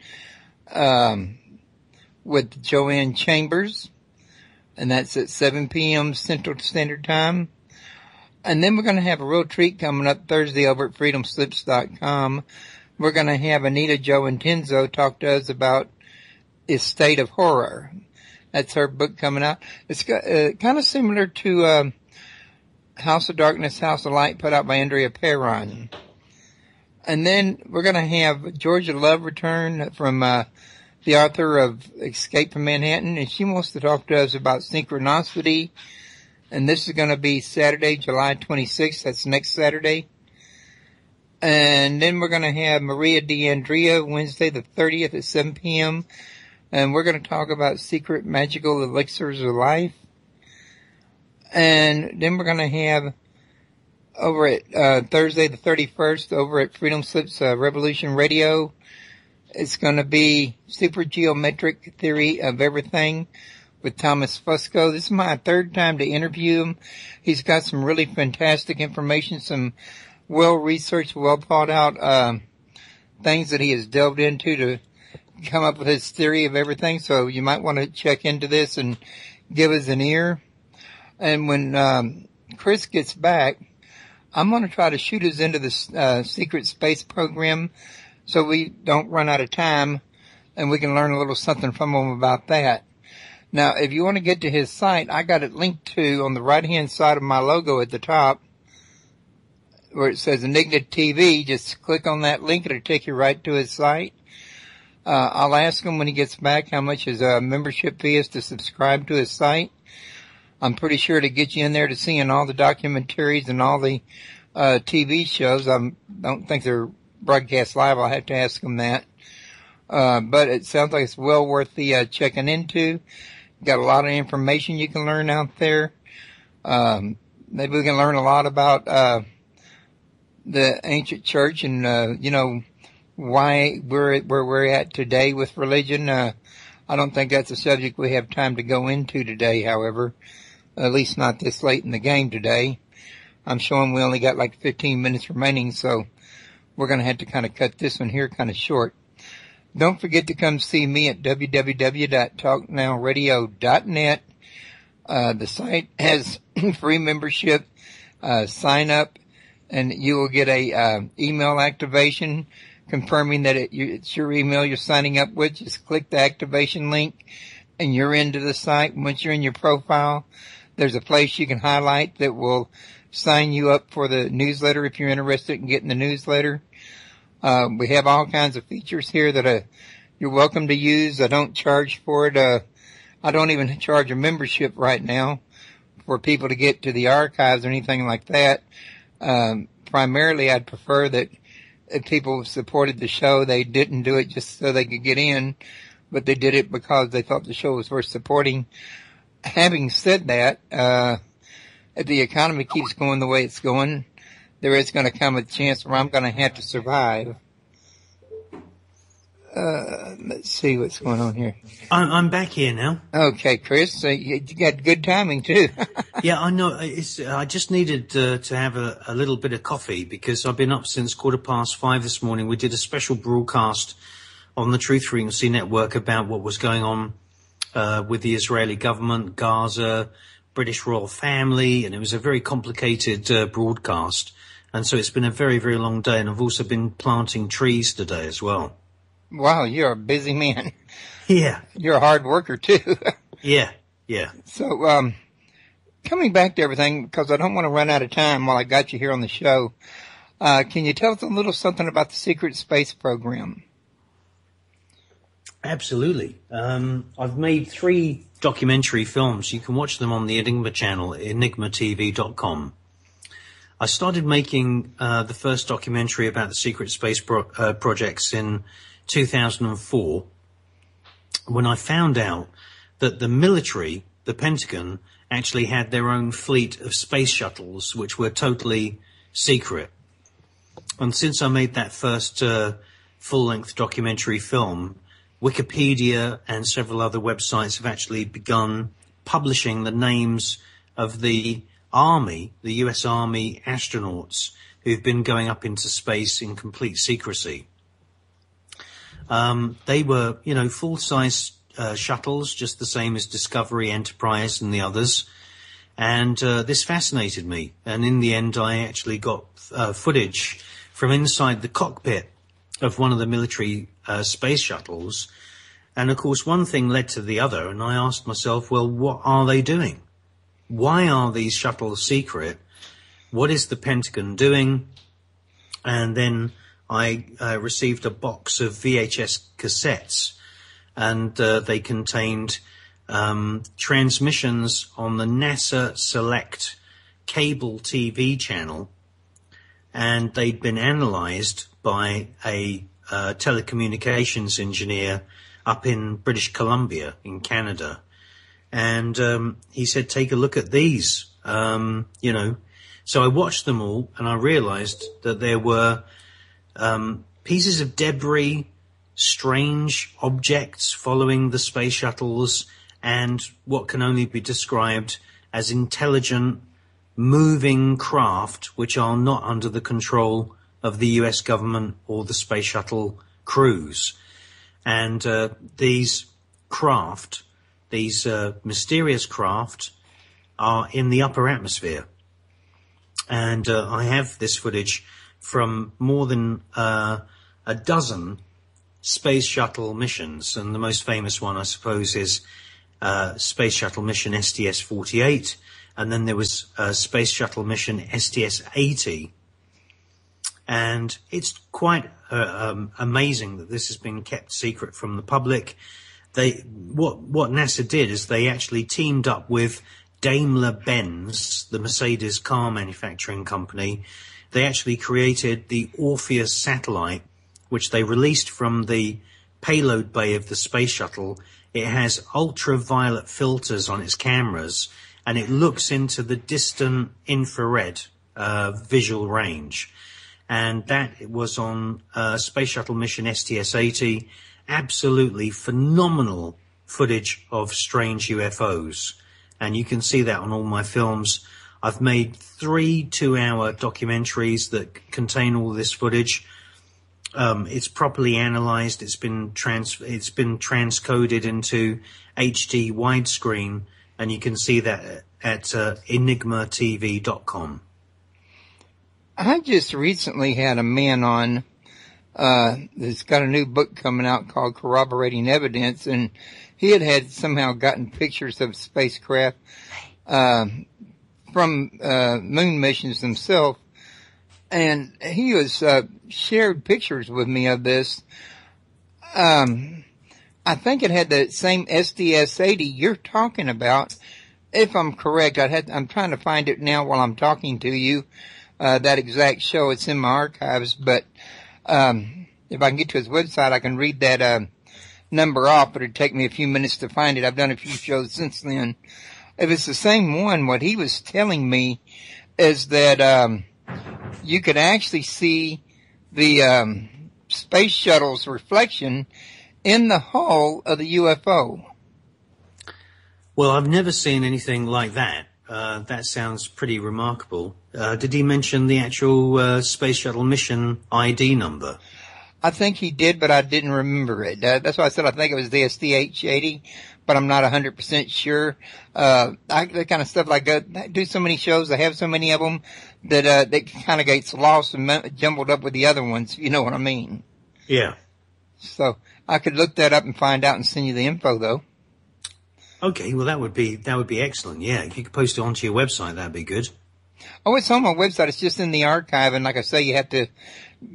with Joanne Chambers, and that's at 7 p.m. Central Standard Time. And then we're going to have a real treat coming up Thursday over at freedomslips.com. We're going to have Anita Jo Intenzo talk to us about Estate of Horror. That's her book coming out. It's kind of similar to House of Darkness, House of Light, put out by Andrea Perron. And then we're going to have Georgia Love return from the author of Escape from Manhattan, and she wants to talk to us about synchronicity. And this is going to be Saturday, July 26th. That's next Saturday. And then we're going to have Maria DeAndrea Wednesday the 30th at 7 p.m. And we're going to talk about secret magical elixirs of life. And then we're going to have over at Thursday the 31st over at Freedom Slips Revolution Radio. It's going to be Super Geometric Theory of Everything with Thomas Fusco. This is my third time to interview him. He's got some really fantastic information, some well-researched, well-thought-out things that he has delved into to come up with his theory of everything. So you might want to check into this and give us an ear. And when Chris gets back, I'm going to try to shoot us into the secret space program so we don't run out of time and we can learn a little something from him about that. Now, if you want to get to his site, I got it linked to on the right-hand side of my logo at the top, where it says Enigma TV. Just click on that link. It'll take you right to his site. I'll ask him when he gets back how much his membership fee is to subscribe to his site. I'm pretty sure to get you in there to seeing all the documentaries and all the TV shows. I don't think they're broadcast live. I'll have to ask him that. But it sounds like it's well worth the checking into. Got a lot of information you can learn out there. Maybe we can learn a lot about the ancient church and why we're where we're at today with religion. I don't think that's a subject we have time to go into today, however, at least not this late in the game today. I'm showing we only got like 15 minutes remaining, so we're going to have to kind of cut this one here kind of short. Don't forget to come see me at www.talknowradio.net. The site has free membership. Sign up and you will get a email activation confirming that it's your email you're signing up with. Just click the activation link and you're into the site. Once you're in your profile, there's a place you can highlight that will sign you up for the newsletter if you're interested in getting the newsletter. We have all kinds of features here that you're welcome to use. I don't charge for it. I don't even charge a membership right now for people to get to the archives or anything like that. Primarily, I'd prefer that if people supported the show, they didn't do it just so they could get in, but they did it because they thought the show was worth supporting. Having said that, if the economy keeps going the way it's going, there is going to come a chance where I'm going to have to survive. Let's see what's going on here. I'm back here now. Okay, Chris, you got good timing too. Yeah, I know. I just needed to have a little bit of coffee because I've been up since 5:15 this morning. We did a special broadcast on the Truth Frequency Network about what was going on with the Israeli government, Gaza, British royal family, and it was a very complicated broadcast. And so it's been a very, very long day, and I've also been planting trees today as well. Wow, you're a busy man. Yeah. You're a hard worker, too. Yeah. So, coming back to everything, because I don't want to run out of time while I got you here on the show, can you tell us a little something about the secret space program? Absolutely. I've made 3 documentary films. You can watch them on the Enigma channel, enigmatv.com. I started making the first documentary about the secret space projects in 2004 when I found out that the military, the Pentagon, actually had their own fleet of space shuttles which were totally secret. And since I made that first full-length documentary film, Wikipedia and several other websites have actually begun publishing the names of the Army, the US Army astronauts who've been going up into space in complete secrecy. They were, full-size shuttles, just the same as Discovery, Enterprise and the others. And this fascinated me. And in the end, I actually got footage from inside the cockpit of one of the military space shuttles. And, of course, one thing led to the other. And I asked myself, well, what are they doing? Why are these shuttles secret? What is the Pentagon doing? And then I received a box of VHS cassettes, and they contained transmissions on the NASA Select cable TV channel, and they'd been analyzed by a telecommunications engineer up in British Columbia in Canada. And he said, take a look at these, So I watched them all, and I realized that there were pieces of debris, strange objects following the space shuttles, and what can only be described as intelligent, moving craft which are not under the control of the US government or the space shuttle crews. And these craft, these mysterious craft, are in the upper atmosphere. And I have this footage from more than a dozen space shuttle missions, and the most famous one, I suppose, is Space Shuttle mission STS-48, and then there was Space Shuttle mission STS-80. And it's quite amazing that this has been kept secret from the public. What NASA did is they actually teamed up with Daimler-Benz, the Mercedes car manufacturing company. They actually created the Orpheus satellite, which they released from the payload bay of the space shuttle. It has ultraviolet filters on its cameras, and it looks into the distant infrared visual range. And that was on Space Shuttle mission STS-80. Absolutely phenomenal footage of strange UFOs. And you can see that on all my films. I've made 3 2-hour documentaries that contain all this footage. It's properly analyzed. It's been transcoded into HD widescreen, and you can see that at enigmatv.com. I just recently had a man on that's got a new book coming out called Corroborating Evidence, and he had somehow gotten pictures of spacecraft from moon missions themselves, and he was shared pictures with me of this. I think it had the same STS-80 you're talking about, if I'm correct. I'm trying to find it now while I'm talking to you. That exact show, it's in my archives, but if I can get to his website, I can read that number off, but it'd take me a few minutes to find it. I've done a few shows since then. If it's the same one, what he was telling me is that you could actually see the space shuttle's reflection in the hull of the UFO. Well, I've never seen anything like that. That sounds pretty remarkable. Did he mention the actual Space Shuttle mission ID number? I think he did, but I didn't remember it. That's why I said I think it was the STH-80, but I'm not 100% sure. That kind of stuff like that. I do so many shows, I have so many of them, that it kind of gets lost and jumbled up with the other ones, you know what I mean? Yeah. So I could look that up and find out and send you the info, though. Okay, well that would be excellent. Yeah, if you could post it onto your website, that'd be good. Oh, it's on my website. It's just in the archive, and like I say, you have to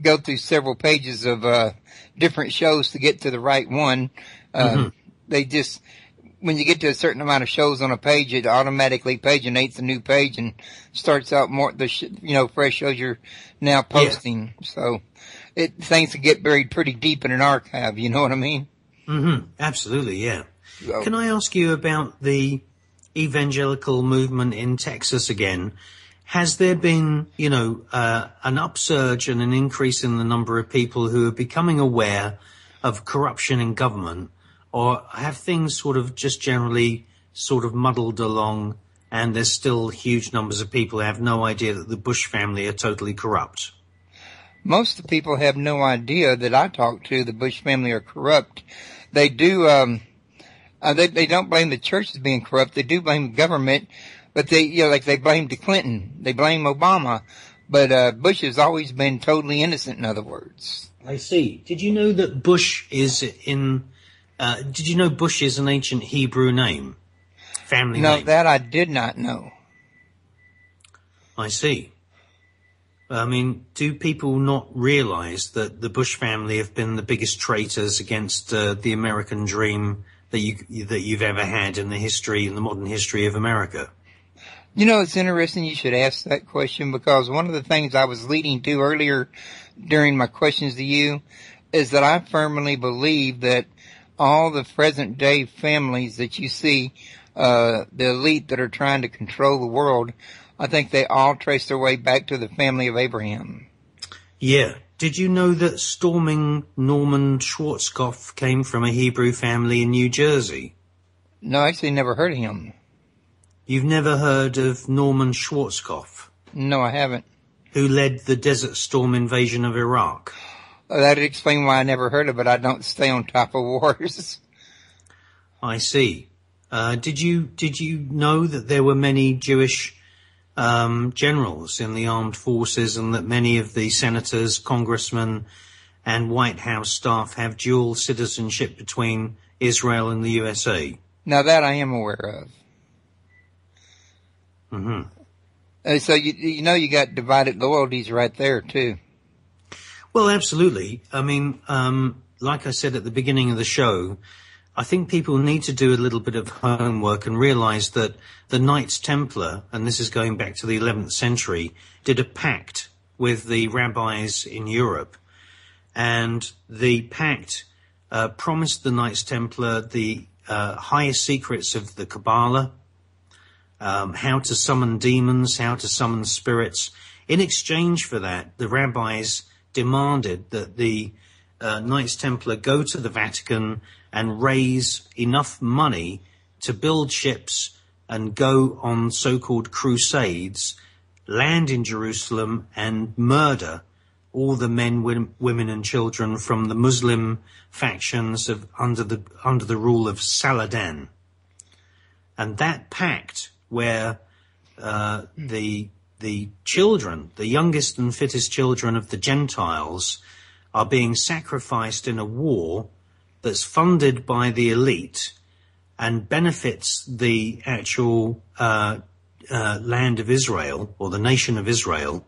go through several pages of different shows to get to the right one. They just, when you get to a certain amount of shows on a page, it automatically paginates a new page and starts out more fresh shows you're now posting. Yeah. So things can get buried pretty deep in an archive. You know what I mean? Absolutely, yeah. So, can I ask you about the evangelical movement in Texas again? Has there been, an upsurge and an increase in the number of people who are becoming aware of corruption in government, or have things sort of just generally sort of muddled along and there's still huge numbers of people who have no idea that the Bush family are totally corrupt? Most of the people have no idea that I talk to the Bush family are corrupt. They do, they don't blame the church as being corrupt. They do blame the government. But they blamed Clinton. They blame Obama. But, Bush has always been totally innocent, in other words. I see. Did you know that Bush is did you know Bush is an ancient Hebrew name? Family name? No, that I did not know. I see. I mean, do people not realize that the Bush family have been the biggest traitors against the American dream that you've ever had in the modern history of America? You know, it's interesting you should ask that question, because one of the things I was leading to earlier during my questions to you is that I firmly believe that all the present day families that you see, the elite that are trying to control the world, I think they all trace their way back to the family of Abraham. Yeah. Did you know that storming Norman Schwarzkopf came from a Hebrew family in New Jersey? No, I actually never heard of him. You've never heard of Norman Schwarzkopf? No, I haven't. Who led the Desert Storm invasion of Iraq? That'd explain why I never heard of it. I don't stay on top of wars. I see. Did you know that there were many Jewish generals in the armed forces, and that many of the senators, congressmen, and White House staff have dual citizenship between Israel and the USA? Now that I am aware of. Mm-hmm. So you got divided loyalties right there too. Well, absolutely. I mean, like I said at the beginning of the show, I think people need to do a little bit of homework and realize that the Knights Templar, and this is going back to the 11th century, did a pact with the rabbis in Europe. And the pact promised the Knights Templar the highest secrets of the Kabbalah, how to summon demons, how to summon spirits. In exchange for that, the rabbis demanded that the Knights Templar go to the Vatican and raise enough money to build ships and go on so-called crusades, land in Jerusalem and murder all the men, women and children from the Muslim factions under the rule of Saladin. And that pact where the children, the youngest and fittest children of the Gentiles, are being sacrificed in a war that's funded by the elite and benefits the actual land of Israel, or the nation of Israel,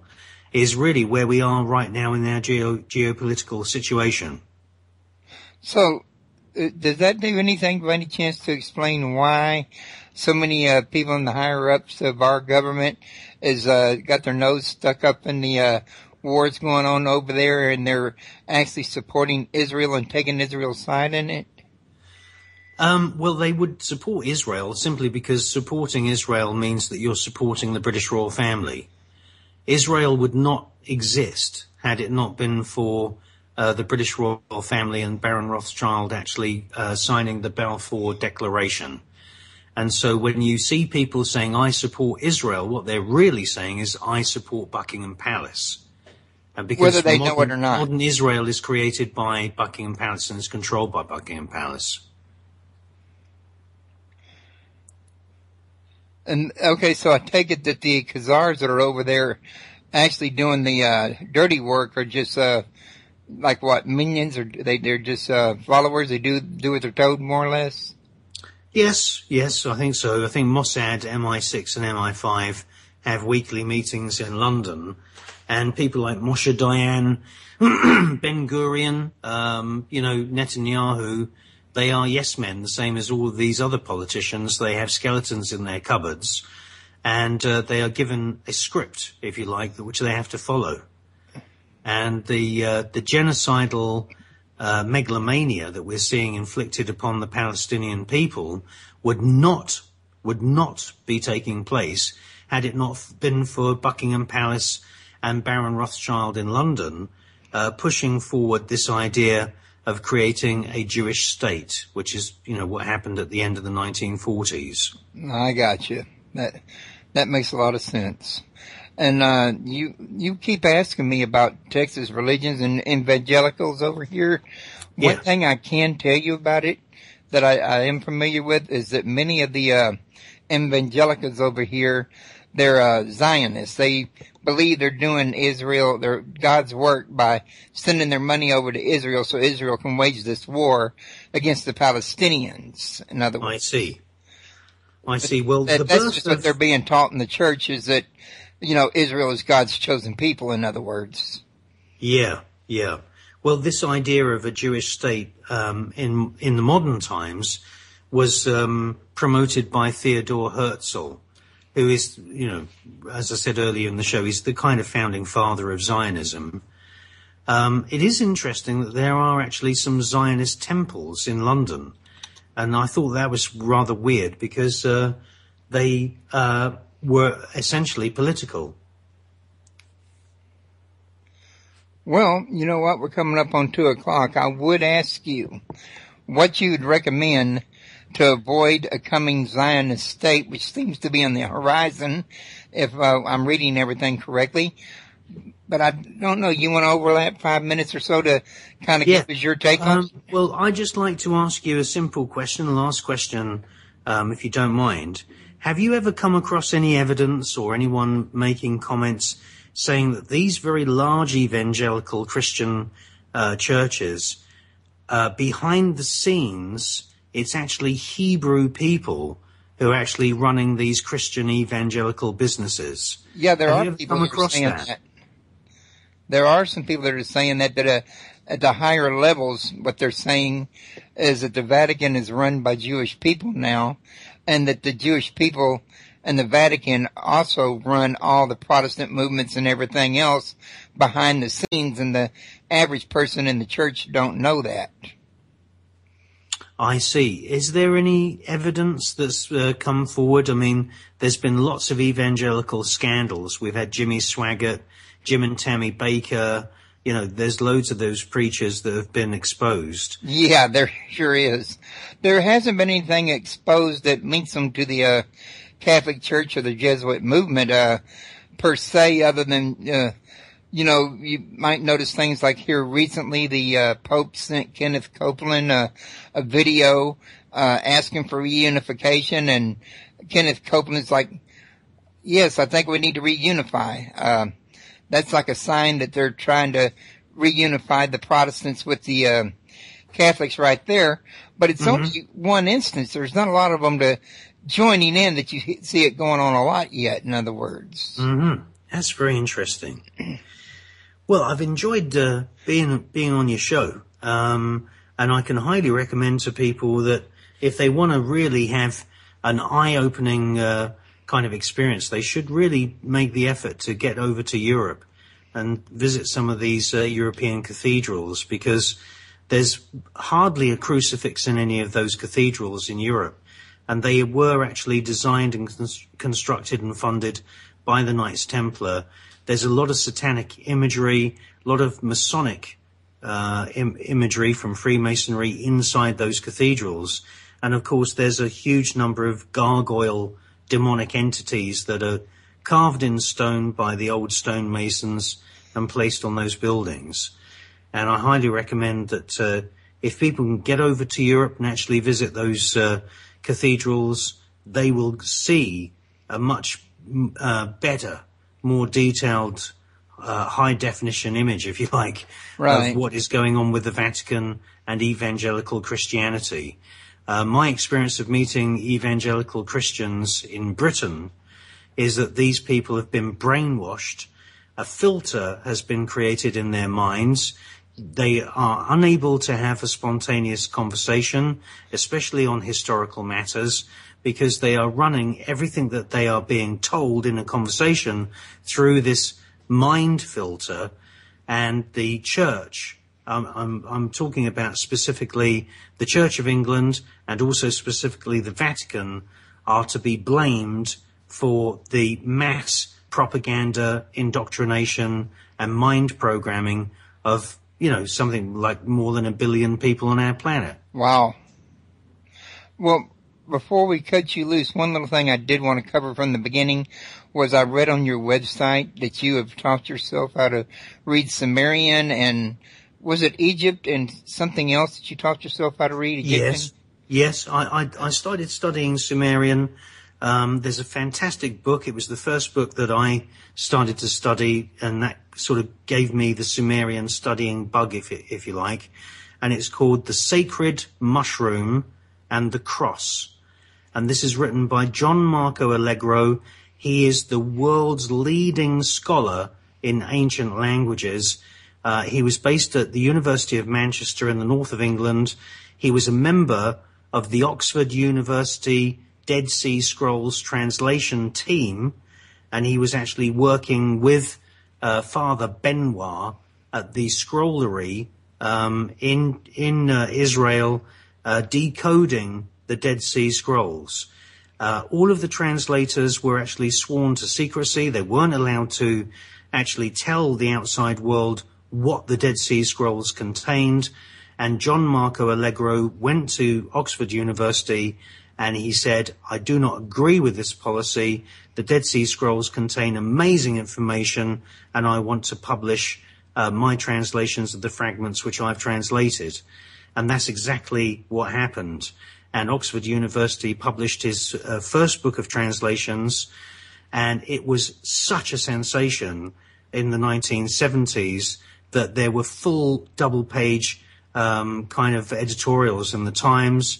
is really where we are right now in our geopolitical situation. So, does that do anything by any chance to explain why so many people in the higher-ups of our government is got their nose stuck up in the wars going on over there, and they're actually supporting Israel and taking Israel's side in it? Well, they would support Israel simply because supporting Israel means that you're supporting the British royal family. Israel would not exist had it not been for the British royal family and Baron Rothschild actually signing the Balfour Declaration. And so when you see people saying, I support Israel, what they're really saying is, I support Buckingham Palace. And because whether they know it or not. Modern Israel is created by Buckingham Palace and is controlled by Buckingham Palace. And okay, so I take it that the Khazars that are over there actually doing the dirty work are just like what, minions, or they're just followers? They do what they're told, more or less? Yes, I think so. I think Mossad, MI6 and MI5 have weekly meetings in London, and people like Moshe Dayan, Ben Gurion, Netanyahu, they are yes men, the same as all of these other politicians. They have skeletons in their cupboards, and they are given a script, if you like, which they have to follow. And the genocidal megalomania that we're seeing inflicted upon the Palestinian people would not be taking place had it not been for Buckingham Palace and Baron Rothschild in London pushing forward this idea of creating a Jewish state, which is, what happened at the end of the 1940s. I got you. That makes a lot of sense. And you keep asking me about Texas religions and evangelicals over here. Yeah. One thing I can tell you about it that I am familiar with is that many of the evangelicals over here, they're Zionists. They believe they're doing their God's work by sending their money over to Israel so Israel can wage this war against the Palestinians. In other words, I see. Well, that's just what they're being taught in the church, is that Israel is God's chosen people. In other words, yeah. Well, this idea of a Jewish state in the modern times was promoted by Theodor Herzl, who is, as I said earlier in the show, he's the kind of founding father of Zionism. It is interesting that there are actually some Zionist temples in London, and I thought that was rather weird because they were essentially political. Well, you know what? We're coming up on 2:00. I would ask you what you would recommend to avoid a coming Zionist state, which seems to be on the horizon, if I'm reading everything correctly. But I don't know. You want to overlap 5 minutes or so to kind of give us your take on it? Well, I'd just like to ask you a simple question, the last question, if you don't mind. Have you ever come across any evidence or anyone making comments saying that these very large evangelical Christian churches, behind the scenes, it's actually Hebrew people who are actually running these Christian evangelical businesses. Yeah, there Have you are ever people come that are across saying that? that. There are some people that are saying that at the higher levels, what they're saying is that the Vatican is run by Jewish people now, and that the Jewish people and the Vatican also run all the Protestant movements and everything else behind the scenes, and the average person in the church don't know that. I see. Is there any evidence that's come forward? I mean, there's been lots of evangelical scandals. We've had Jimmy Swaggart, Jim and Tammy Baker. You know, there's loads of those preachers that have been exposed. Yeah, there sure is. There hasn't been anything exposed that links them to the Catholic Church or the Jesuit movement per se, other than you know, you might notice things like here recently the Pope sent Kenneth Copeland a video asking for reunification, and Kenneth Copeland's like, yes, I think we need to reunify. That's like a sign that they're trying to reunify the Protestants with the Catholics right there. But it's only one instance. There's not a lot of them to joining in that you see it going on a lot yet, in other words. Mm-hmm. That's very interesting. Well, I've enjoyed being on your show, and I can highly recommend to people that if they want to really have an eye-opening kind of experience, they should really make the effort to get over to Europe and visit some of these European cathedrals, because there's hardly a crucifix in any of those cathedrals in Europe, and they were actually designed and constructed and funded by the Knights Templar. There's a lot of satanic imagery, a lot of Masonic imagery from Freemasonry inside those cathedrals. And of course, there's a huge number of gargoyle demonic entities that are carved in stone by the old stonemasons and placed on those buildings. And I highly recommend that if people can get over to Europe and actually visit those cathedrals, they will see a much better, more detailed, high-definition image, if you like, of what is going on with the Vatican and evangelical Christianity. My experience of meeting evangelical Christians in Britain is that these people have been brainwashed. A filter has been created in their minds. They are unable to have a spontaneous conversation, especially on historical matters, because they are running everything that they are being told in a conversation through this mind filter. And the church, I'm talking about specifically the Church of England and also specifically the Vatican, are to be blamed for the mass propaganda, indoctrination and mind programming of, you know, something like more than 1 billion people on our planet. Wow. Well, before we cut you loose, one little thing I did want to cover from the beginning was I read on your website that you have taught yourself how to read Sumerian, and was it Egypt and something else that you taught yourself how to read? Egyptian? Yes. I started studying Sumerian. There's a fantastic book. It was the first book that I started to study, and that sort of gave me the Sumerian studying bug, if you like. And it's called The Sacred Mushroom and the Cross. And this is written by John Marco Allegro. He is the world's leading scholar in ancient languages. He was based at the University of Manchester in the north of England. He was a member of the Oxford University Dead Sea Scrolls translation team, and he was actually working with Father Benoit at the scrollery in Israel, decoding the Dead Sea Scrolls. All of the translators were actually sworn to secrecy. They weren't allowed to actually tell the outside world what the Dead Sea Scrolls contained. And John Marco Allegro went to Oxford University and he said, I do not agree with this policy. The Dead Sea Scrolls contain amazing information, and I want to publish my translations of the fragments which I've translated. And that's exactly what happened. And Oxford University published his first book of translations, and it was such a sensation in the 1970s that there were full double-page kind of editorials in the Times.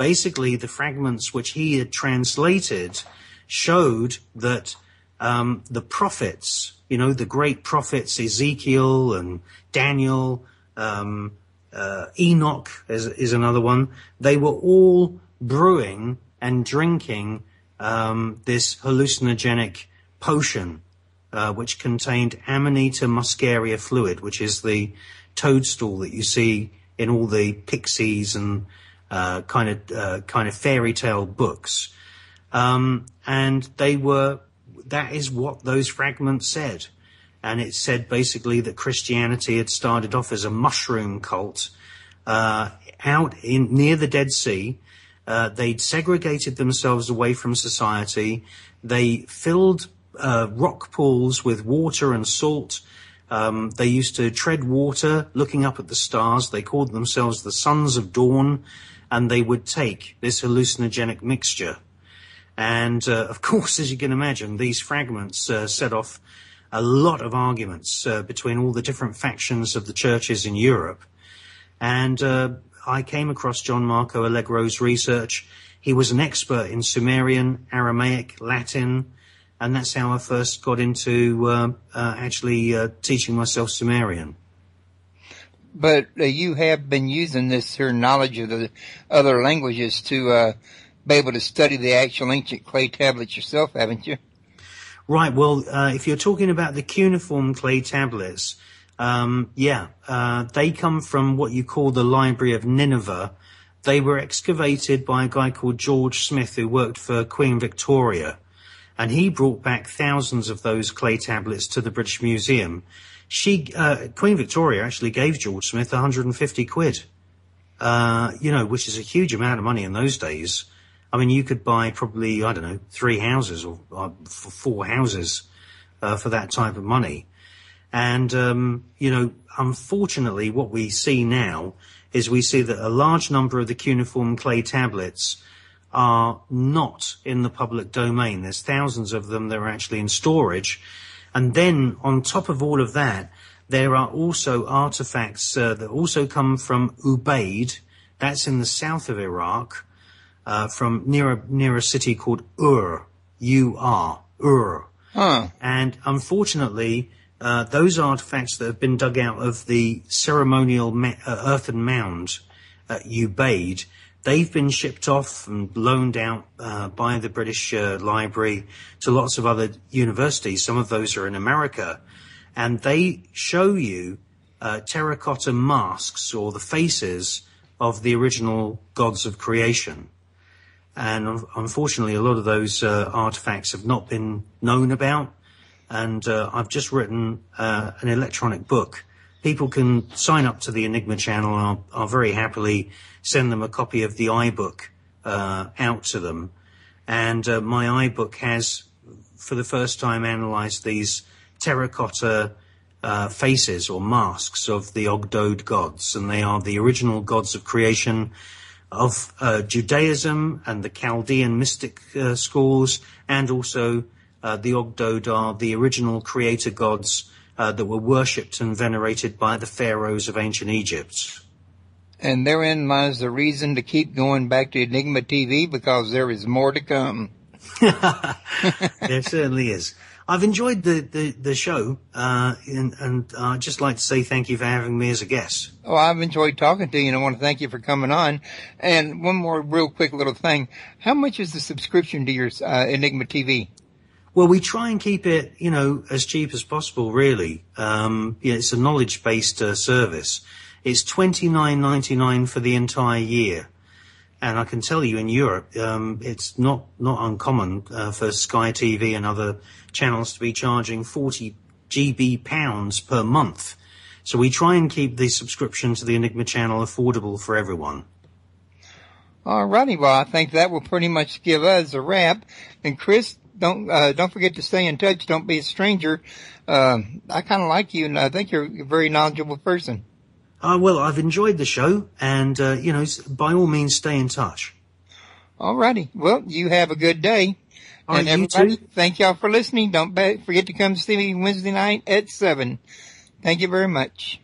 basically the fragments which he had translated showed that the prophets, the great prophets, Ezekiel and Daniel, Enoch is another one, they were all brewing and drinking this hallucinogenic potion, which contained Amanita muscaria fluid, which is the toadstool that you see in all the pixies and kind of fairy tale books. And that is what those fragments said. And it said basically that Christianity had started off as a mushroom cult out near the Dead Sea. They'd segregated themselves away from society. They filled rock pools with water and salt. They used to tread water, looking up at the stars. They called themselves the Sons of Dawn, and they would take this hallucinogenic mixture. And, of course, as you can imagine, these fragments set off a lot of arguments between all the different factions of the churches in Europe. And I came across John Marco Allegro's research. He was an expert in Sumerian, Aramaic, Latin, and that's how I first got into actually teaching myself Sumerian. But you have been using this here knowledge of the other languages to be able to study the actual ancient clay tablets yourself, haven't you? Right. Well, if you're talking about the cuneiform clay tablets, they come from what you call the Library of Nineveh. They were excavated by a guy called George Smith, who worked for Queen Victoria. And he brought back thousands of those clay tablets to the British Museum. Queen Victoria actually gave George Smith 150 quid, which is a huge amount of money in those days. I mean, you could buy probably, 3 houses or 4 houses for that type of money. And, unfortunately, what we see now is we see that a large number of the cuneiform clay tablets are not in the public domain. There's thousands of them that are actually in storage. And then on top of all of that, there are also artifacts that also come from Ubaid. That's in the south of Iraq, from near a city called Ur, U-R, Ur. Huh. And unfortunately, those artifacts that have been dug out of the ceremonial earthen mound at Ubaid, they've been shipped off and loaned out by the British Library to lots of other universities. Some of those are in America. And they show you terracotta masks or the faces of the original gods of creation. And unfortunately, a lot of those artifacts have not been known about. And I've just written an electronic book. People can sign up to the Enigma channel. I'll very happily send them a copy of the iBook out to them. And my iBook has, for the first time, analysed these terracotta faces or masks of the Ogdode gods. And they are the original gods of creation of Judaism and the Chaldean mystic schools, and also the Ogdode are the original creator gods that were worshipped and venerated by the pharaohs of ancient Egypt. And therein lies the reason to keep going back to Enigma TV, because there is more to come. There certainly is. I've enjoyed the show, and I'd just like to say thank you for having me as a guest. Oh, I've enjoyed talking to you, and I want to thank you for coming on. And one more real quick little thing. How much is the subscription to your Enigma TV? Well, we try and keep it, as cheap as possible, really. It's a knowledge-based service. It's $29.99 for the entire year. And I can tell you in Europe, it's not uncommon for Sky TV and other channels to be charging 40 GB pounds per month. So we try and keep the subscription to the Enigma channel affordable for everyone. All righty. Well, I think that will pretty much give us a wrap. And Chris, don't forget to stay in touch. Don't be a stranger. I kind of like you, and I think you're a very knowledgeable person. Well, I've enjoyed the show, and, by all means, stay in touch. All righty. Well, you have a good day. All and right, everybody, you too. Thank y'all for listening. Don't forget to come see me Wednesday night at 7. Thank you very much.